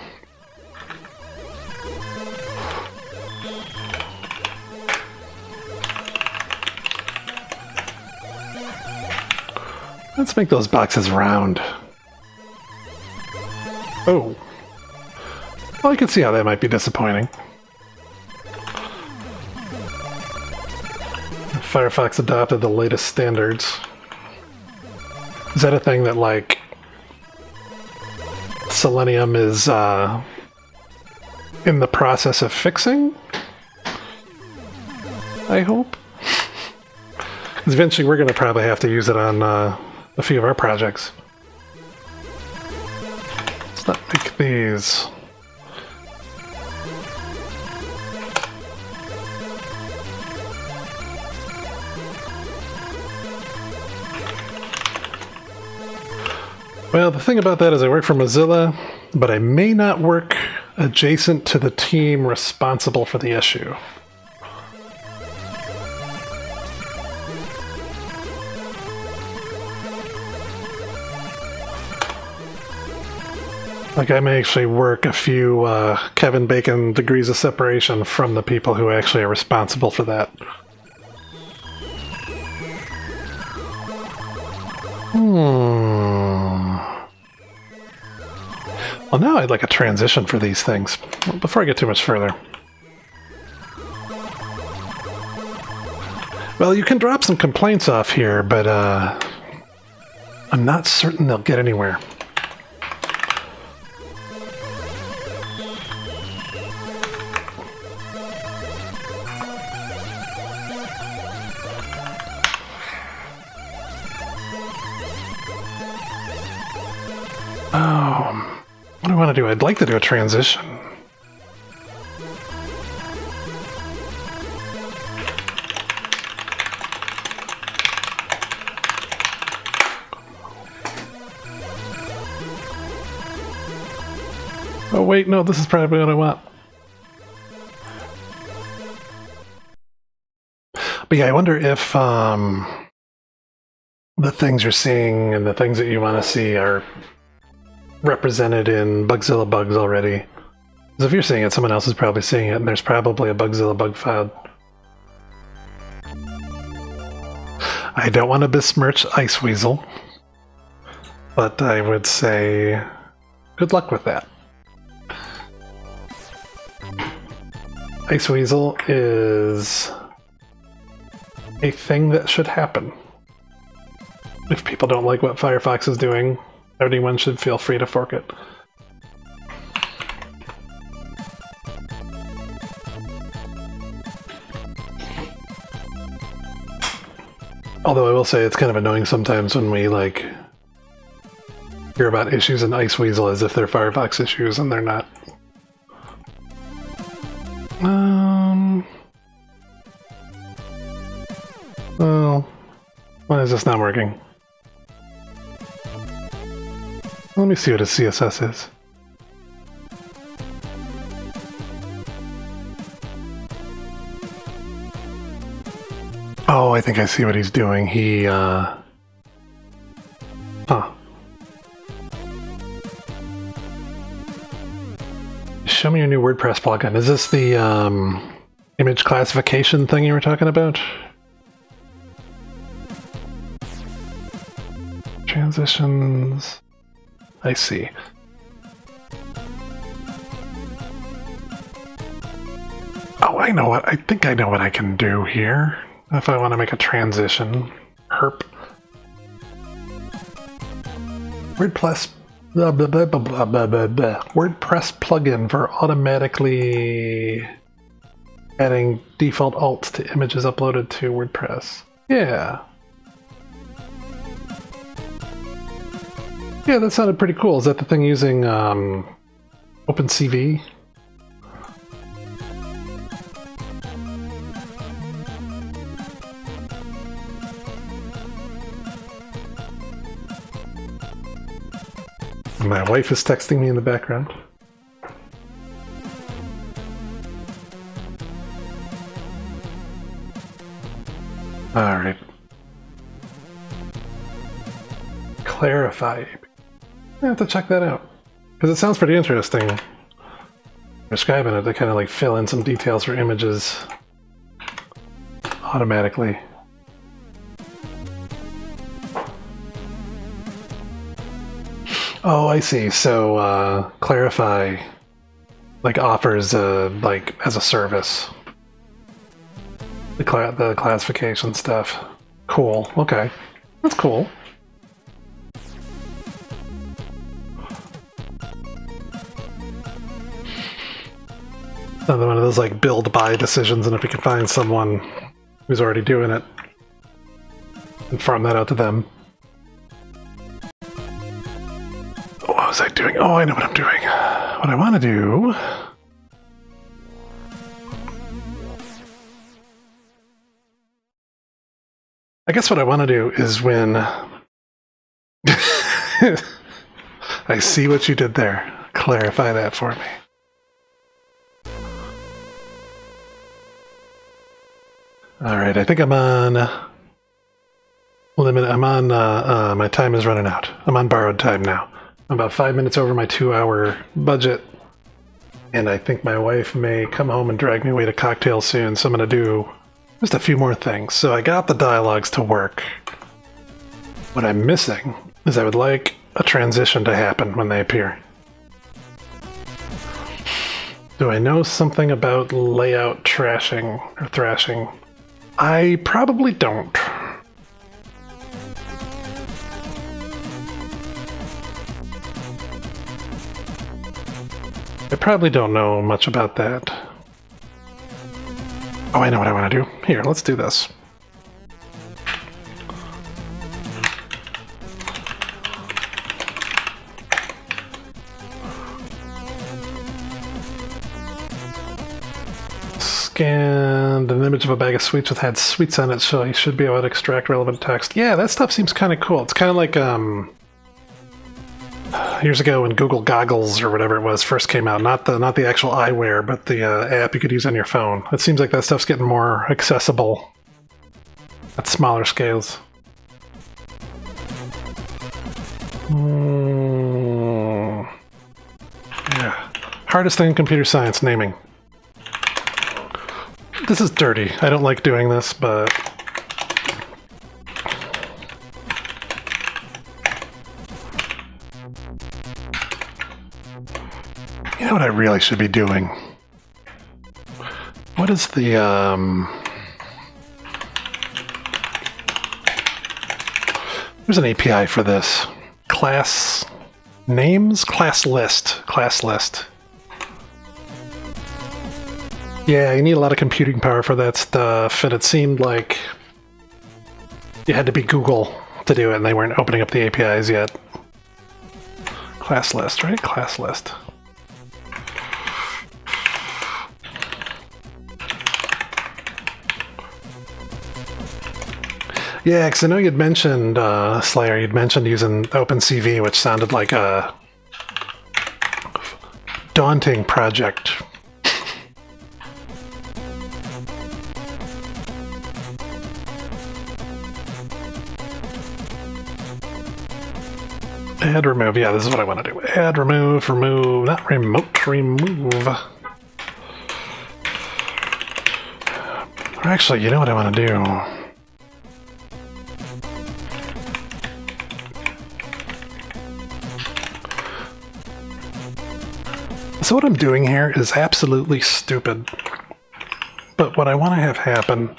Let's make those boxes round. Oh. Well, I can see how that might be disappointing. Firefox adopted the latest standards. Is that a thing that, like, Selenium is in the process of fixing? I hope. Because eventually we're going to probably have to use it on a few of our projects. Let's not make these. Well, the thing about that is I work for Mozilla, but I may not work adjacent to the team responsible for the issue. Like, I may actually work a few Kevin Bacon degrees of separation from the people who actually are responsible for that. Well, now I'd like a transition for these things. Before I get too much further. Well, you can drop some complaints off here, but I'm not certain they'll get anywhere. What do I want to do? I'd like to do a transition. Oh wait, no, this is probably what I want. But yeah, I wonder if the things you're seeing and the things that you want to see are represented in Bugzilla bugs already. Because if you're seeing it, someone else is probably seeing it, and there's probably a Bugzilla bug file. I don't want to besmirch Iceweasel, but I would say good luck with that. Iceweasel is a thing that should happen. If people don't like what Firefox is doing, everyone should feel free to fork it. Although I will say it's kind of annoying sometimes when we, like, hear about issues in Iceweasel as if they're Firefox issues and they're not. Well, why is this not working? Let me see what his CSS is. Oh, I think I see what he's doing. He, Huh. Show me your new WordPress plugin. Is this the, image classification thing you were talking about? Transitions... I see. Oh, I know what. I think I know what I can do here. If I want to make a transition. Herp. WordPress. Blah, blah, blah, blah, blah, blah, blah. WordPress plugin for automatically adding default alts to images uploaded to WordPress. Yeah. Yeah, that sounded pretty cool. Is that the thing using OpenCV? My wife is texting me in the background. All right. Clarify. I have to check that out because it sounds pretty interesting. Describing it to kind of like fill in some details for images automatically. Oh, I see. So Clarify like offers like as a service the classification stuff. Cool. Okay, that's cool. Another one of those like build buy decisions, and if you can find someone who's already doing it and farm that out to them. What was I doing? Oh, I know what I'm doing. What I want to do... I guess what I want to do is when... I see what you did there. Clarify that for me. Alright, I think I'm on... Well, a minute, I'm on... my time is running out. I'm on borrowed time now. I'm about 5 minutes over my 2-hour budget. And I think my wife may come home and drag me away to cocktails soon, so I'm going to do just a few more things. So I got the dialogues to work. What I'm missing is I would like a transition to happen when they appear. Do I know something about layout trashing or thrashing? I probably don't. I probably don't know much about that. Oh, I know what I want to do. Here, let's do this. Scanned an image of a bag of sweets with had sweets on it, so you should be able to extract relevant text. Yeah, that stuff seems kind of cool. It's kind of like years ago when Google Goggles or whatever it was first came out. Not the actual eyewear, but the app you could use on your phone. It seems like that stuff's getting more accessible at smaller scales. Yeah. Hardest thing in computer science, naming. This is dirty. I don't like doing this, but... You know what I really should be doing? What is the, There's an API for this. Class... Names? Class list. Class list. Yeah, you need a lot of computing power for that stuff, and it seemed like you had to be Google to do it, and they weren't opening up the APIs yet. Class list, right? Class list. Yeah, because I know you'd mentioned, Slayer, you'd mentioned using OpenCV, which sounded like a daunting project. Add remove. Yeah, this is what I want to do. Add remove, remove, not remote, remove. Or actually, you know what I want to do? So what I'm doing here is absolutely stupid. But what I want to have happen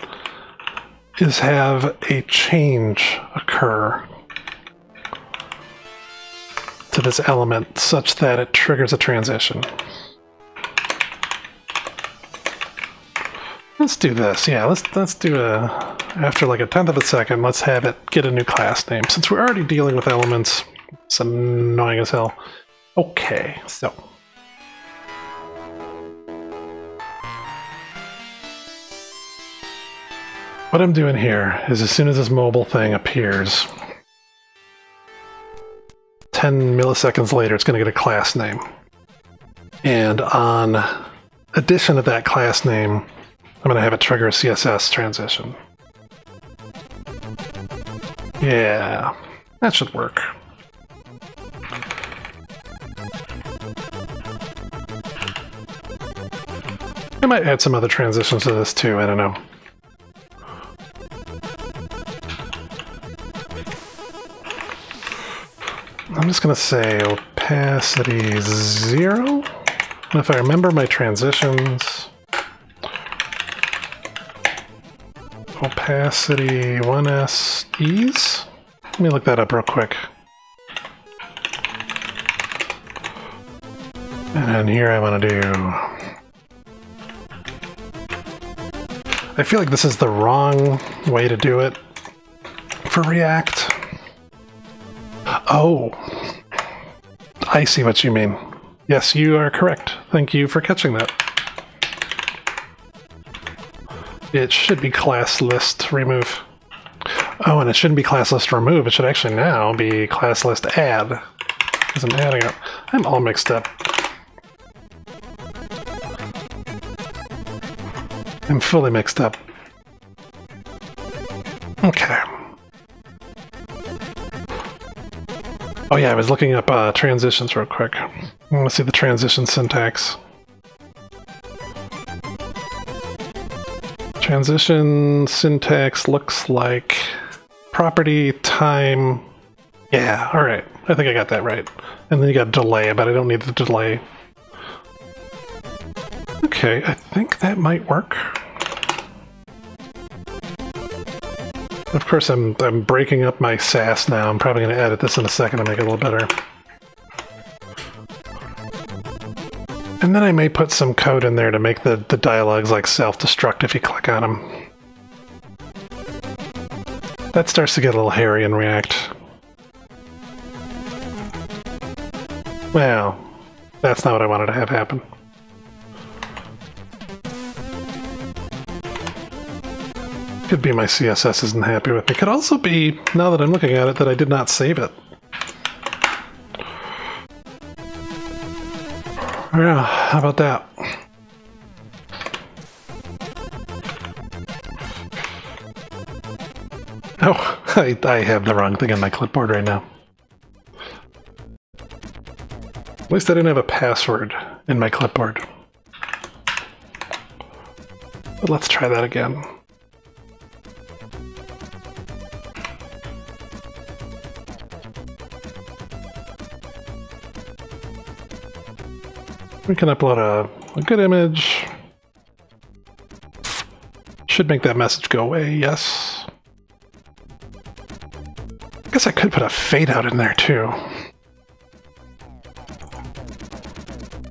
is have a change occur to this element such that it triggers a transition. Let's do this. Yeah, let's do after like a 1/10 of a second, let's have it get a new class name. Since we're already dealing with elements, it's annoying as hell. Okay, so what I'm doing here is as soon as this mobile thing appears, 10 milliseconds later, it's going to get a class name. And on addition of that class name, I'm going to have it trigger a CSS transition. Yeah, that should work. I might add some other transitions to this too, I don't know. I'm just going to say opacity 0. And if I remember my transitions, opacity 1s ease. Let me look that up real quick. And then here I want to do... I feel like this is the wrong way to do it for React. Oh, I see what you mean. Yes, you are correct. Thank you for catching that. It should be class list remove. Oh, and it shouldn't be class list remove. It should actually now be class list add, because I'm adding it. I'm all mixed up. I'm fully mixed up. Okay. Oh yeah, I was looking up transitions real quick. I want to see the transition syntax. Transition syntax looks like property, time. Yeah, alright. I think I got that right. And then you got delay, but I don't need the delay. Okay, I think that might work. Of course, I'm breaking up my Sass now. I'm probably going to edit this in a second to make it a little better. And then I may put some code in there to make the dialogues like self-destruct if you click on them. That starts to get a little hairy in React. Well, that's not what I wanted to have happen. Could be my CSS isn't happy with me. Could also be, now that I'm looking at it, that I did not save it. Yeah, how about that? Oh, I have the wrong thing on my clipboard right now. At least I didn't have a password in my clipboard. But let's try that again. We can upload a good image. Should make that message go away, yes. I guess I could put a fade out in there too.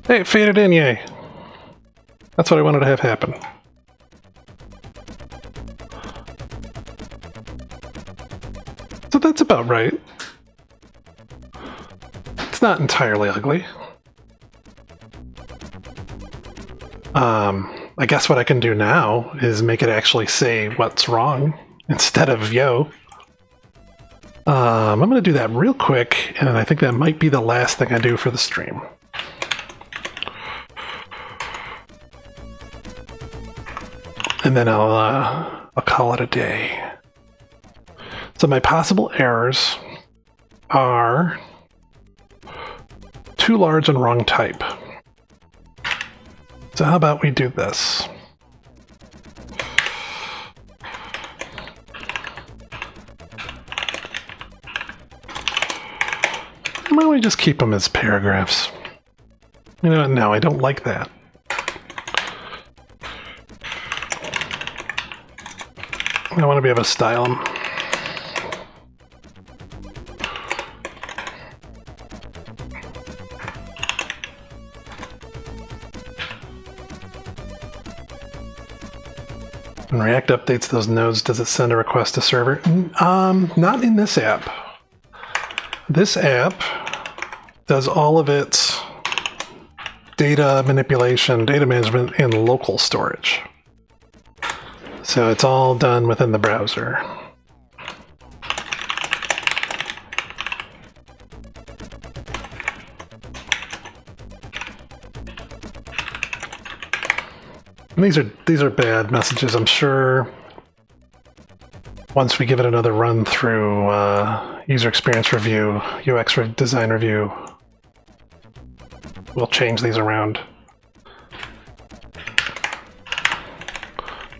Hey, it faded in, yay. That's what I wanted to have happen. So that's about right. It's not entirely ugly. I guess what I can do now is make it actually say what's wrong instead of yo. I'm going to do that real quick, and I think that might be the last thing I do for the stream. And then I'll call it a day. So my possible errors are too large and wrong type. So how about we do this? Why don't we just keep them as paragraphs? You know what? No, I don't like that. I want to be able to style them. When React updates those nodes, does it send a request to server? Not in this app. This app does all of its data manipulation, data management in local storage. So it's all done within the browser. And these are bad messages. I'm sure once we give it another run through user experience review, UX design review, we'll change these around.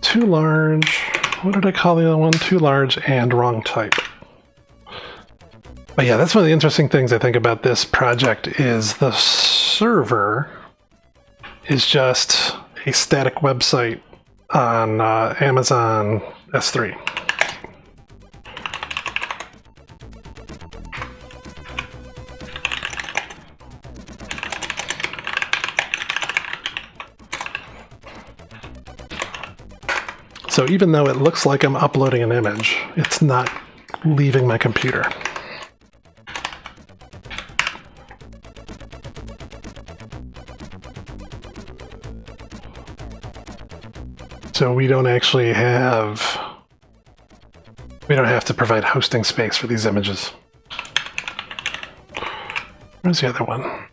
Too large. What did I call the other one? Too large and wrong type. But yeah, that's one of the interesting things I think about this project is the server is just a static website on Amazon S3. So even though it looks like I'm uploading an image, it's not leaving my computer. So we don't have to provide hosting space for these images. Where's the other one?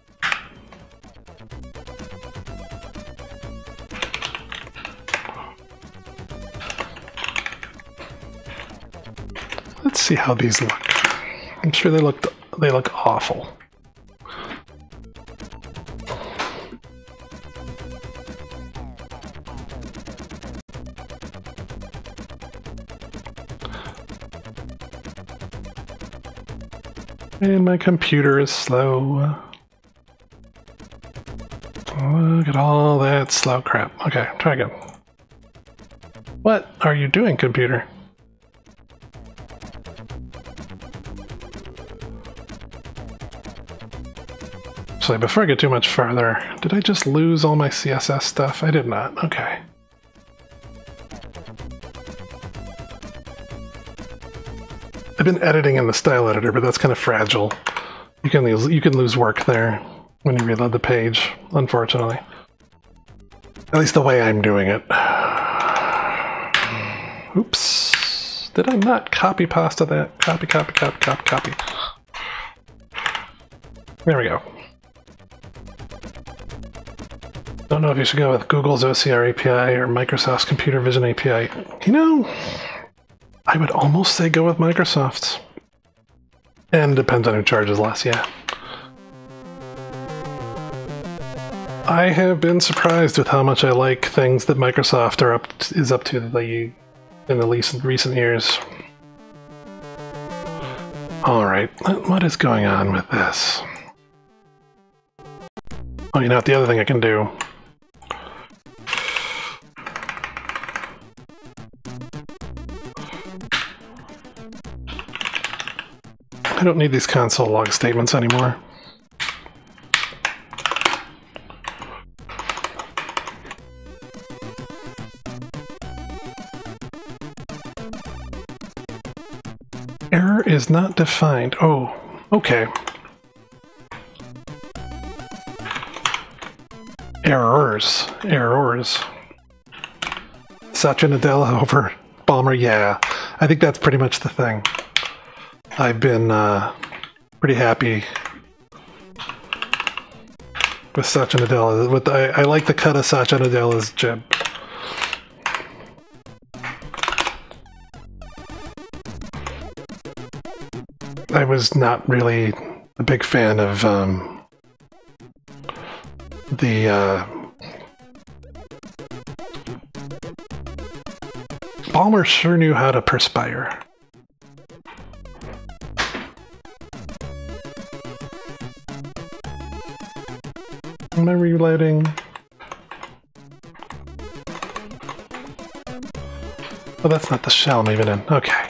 Let's see how these look. I'm sure they look awful. And my computer is slow. Look at all that slow crap. Okay, try again. What are you doing, computer? Actually, before I get too much farther, did I just lose all my CSS stuff? I did not. Okay. I've been editing in the style editor, but that's kind of fragile. You can lose work there when you reload the page, unfortunately. At least the way I'm doing it. Oops. Did I not copy pasta that? Copy. There we go. Don't know if you should go with Google's OCR API or Microsoft's Computer Vision API. You know, I would almost say go with Microsoft's. And depends on who charges less, yeah. I have been surprised with how much I like things that Microsoft is up to in the recent years. Alright, what is going on with this? Oh, you know what, the other thing I can do. I don't need these console log statements anymore. Error is not defined. Oh, okay. Errors. Satya Nadella over Ballmer, yeah. I think that's pretty much the thing. I've been pretty happy with Satya Nadella. I like the cut of Satya Nadella's jib. I was not really a big fan of The Balmer sure knew how to perspire. Am I reloading? Oh, that's not the shell I'm even in. Okay.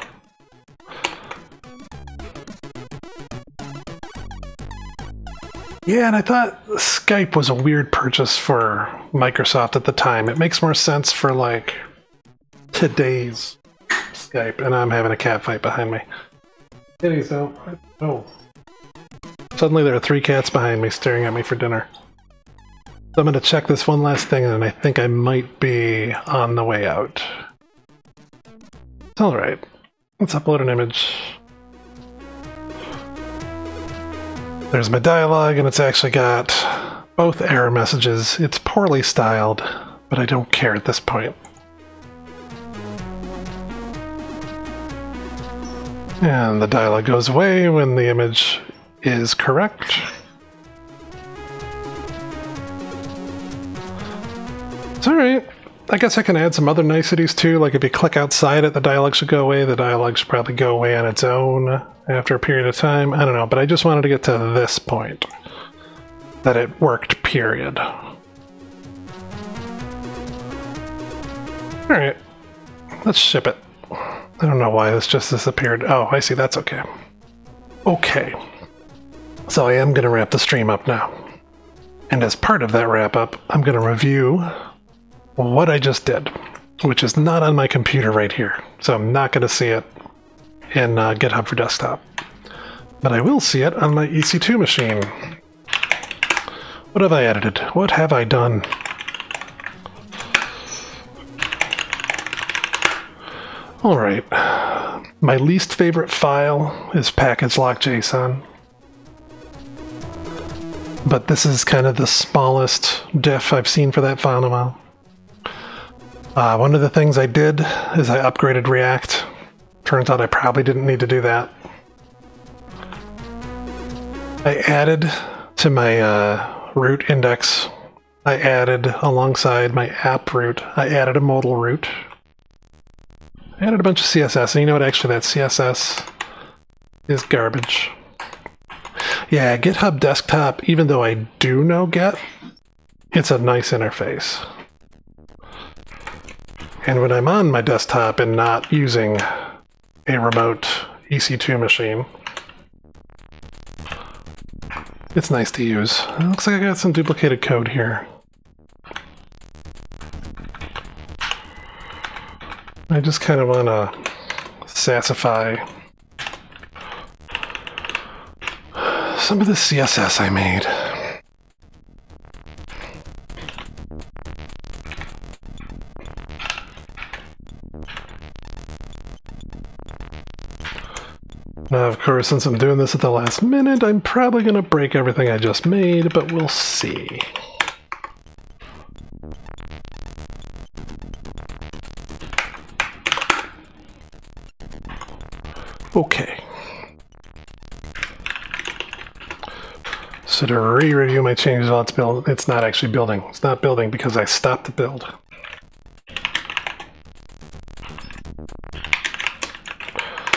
Yeah, and I thought Skype was a weird purchase for Microsoft at the time. It makes more sense for, like, today's Skype, and I'm having a cat fight behind me. Kitties don't. Oh. Suddenly there are 3 cats behind me staring at me for dinner. So I'm going to check this one last thing, and I think I might be on the way out. Alright. Let's upload an image. There's my dialogue, and it's actually got both error messages. It's poorly styled, but I don't care at this point. And the dialogue goes away when the image is correct. It's alright. I guess I can add some other niceties too, like if you click outside it, the dialogue should go away. The dialogue should probably go away on its own after a period of time. I don't know, but I just wanted to get to this point. That it worked, period. Alright. Let's ship it. I don't know why this just disappeared. Oh, I see, that's okay. Okay. So I am going to wrap the stream up now. And as part of that wrap up, I'm going to review what I just did, which is not on my computer right here. So I'm not going to see it in GitHub for Desktop. But I will see it on my EC2 machine. What have I edited? What have I done? Alright. My least favorite file is package.lock.json. But this is kind of the smallest diff I've seen for that file in a while. One of the things I did is I upgraded React. Turns out I probably didn't need to do that. I added to my root index, I added alongside my app root, I added a modal root. I added a bunch of CSS, and you know what, actually that CSS is garbage. Yeah, GitHub Desktop, even though I do know Git, it's a nice interface. And when I'm on my desktop and not using a remote EC2 machine, it's nice to use. It looks like I got some duplicated code here. I just kind of want to sassify some of the CSS I made. Now, of course, since I'm doing this at the last minute, I'm probably going to break everything I just made, but we'll see. Okay. So to re-review my changes while it's not actually building. It's not building because I stopped the build.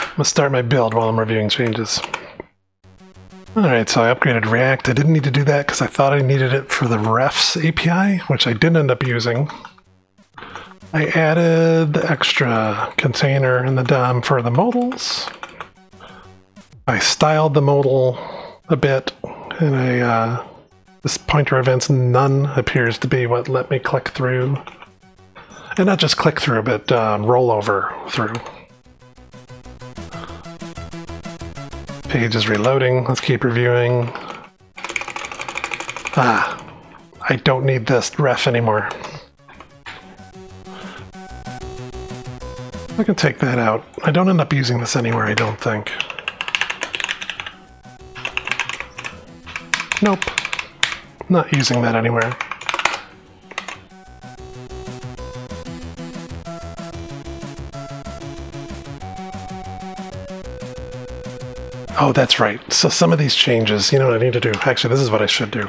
I'm gonna start my build while I'm reviewing changes. Alright, so I upgraded React. I didn't need to do that because I thought I needed it for the refs API, which I didn't end up using. I added the extra container in the DOM for the modals. I styled the modal a bit, and this pointer events none appears to be what let me click through. And not just click through, but roll over through. Page is reloading. Let's keep reviewing. I don't need this ref anymore. I can take that out. I don't end up using this anywhere, I don't think. Nope. Not using that anywhere. Oh, that's right. So some of these changes, you know what I need to do? Actually, this is what I should do.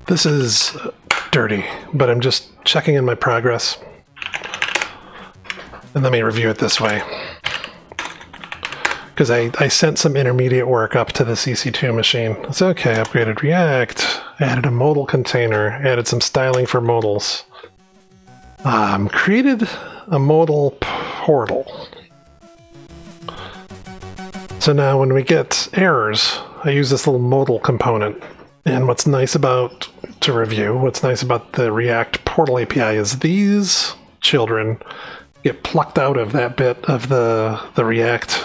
This is dirty, but I'm just checking in my progress. And let me review it this way. Because I sent some intermediate work up to this EC2 machine. It's okay, upgraded React, added a modal container, added some styling for modals. Created a modal portal. So now when we get errors, I use this little modal component. And what's nice about, to review, what's nice about the React portal API is these children get plucked out of that bit of the React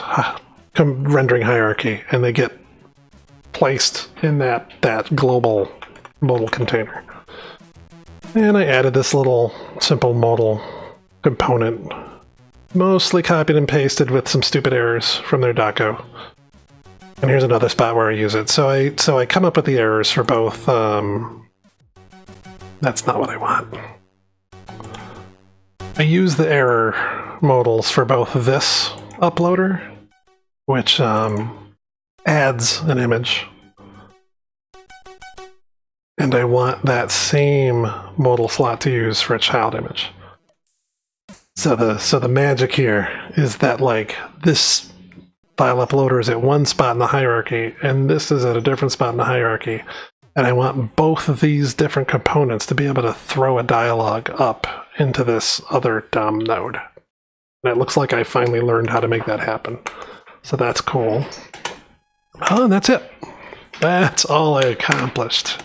rendering hierarchy, and they get placed in that global modal container. And I added this little simple modal component, mostly copied and pasted with some stupid errors from their doco. And here's another spot where I use it. So I come up with the errors for both. That's not what I want. I use the error modals for both this uploader, which adds an image, and I want that same modal slot to use for a child image. So the magic here is that, like, this file uploader is at one spot in the hierarchy, and this is at a different spot in the hierarchy. And I want both of these different components to be able to throw a dialog up into this other DOM node. And it looks like I finally learned how to make that happen. So that's cool. Oh, and that's it. That's all I accomplished.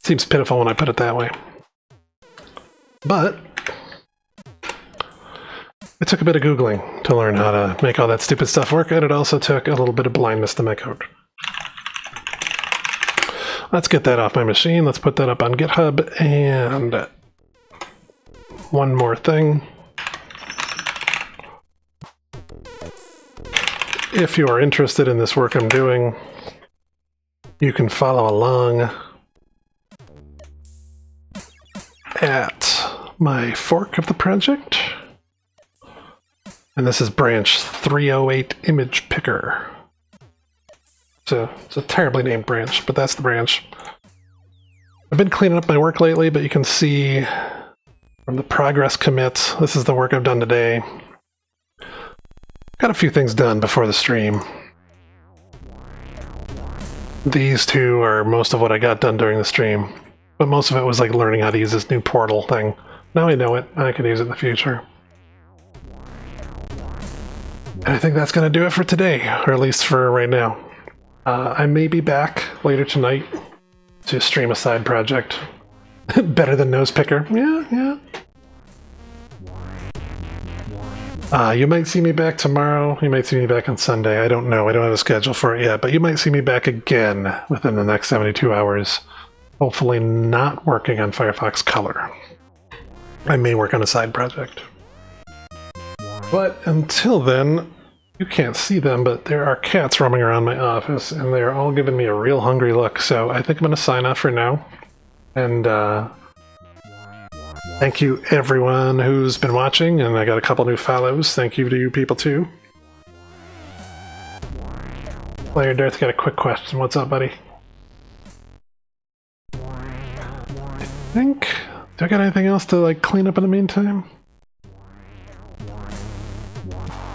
Seems pitiful when I put it that way. But it took a bit of Googling to learn how to make all that stupid stuff work, and it also took a little bit of blindness to my code. Let's get that off my machine. Let's put that up on GitHub. And one more thing. If you are interested in this work I'm doing, you can follow along at my fork of the project. And this is branch 308 image picker. So it's a terribly named branch, but that's the branch. I've been cleaning up my work lately, but you can see from the progress commits, this is the work I've done today. Got a few things done before the stream. These two are most of what I got done during the stream, but most of it was like learning how to use this new portal thing. Now I know it, and I can use it in the future. And I think that's going to do it for today, or at least for right now. I may be back later tonight to stream a side project. Better than Nose Picker. Yeah. You might see me back tomorrow. You might see me back on Sunday. I don't know. I don't have a schedule for it yet. But you might see me back again within the next 72 hours. Hopefully not working on Firefox Color. I may work on a side project. But until then, you can't see them, but there are cats roaming around my office, and they're all giving me a real hungry look. So I think I'm going to sign off for now. And thank you everyone who's been watching, and I got a couple new follows. Thank you to you people too. Player Darth got a quick question. What's up, buddy? I think... Do I got anything else to like clean up in the meantime?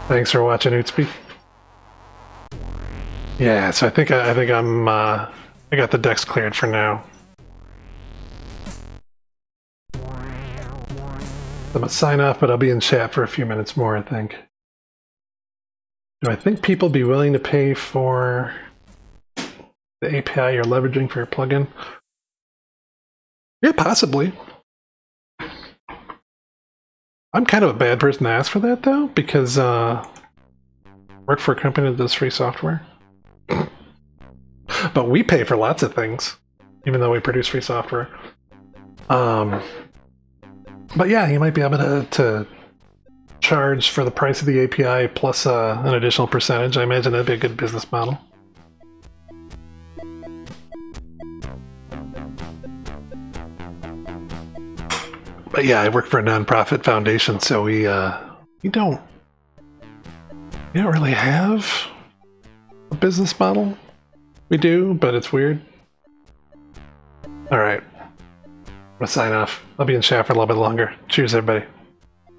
Thanks for watching, Ootsby. Yeah, so I think I'm I got the decks cleared for now. I'm gonna sign off, but I'll be in chat for a few minutes more, I think. Do I think people be willing to pay for the API you're leveraging for your plugin? Yeah, possibly. I'm kind of a bad person to ask for that, though, because I work for a company that does free software. But we pay for lots of things, even though we produce free software. But yeah, you might be able to charge for the price of the API plus an additional percentage. I imagine that'd be a good business model. But yeah, I work for a nonprofit foundation, so we don't really have a business model We do, but it's weird. Alright. I'm gonna sign off. I'll be in chat for a little bit longer. Cheers, everybody.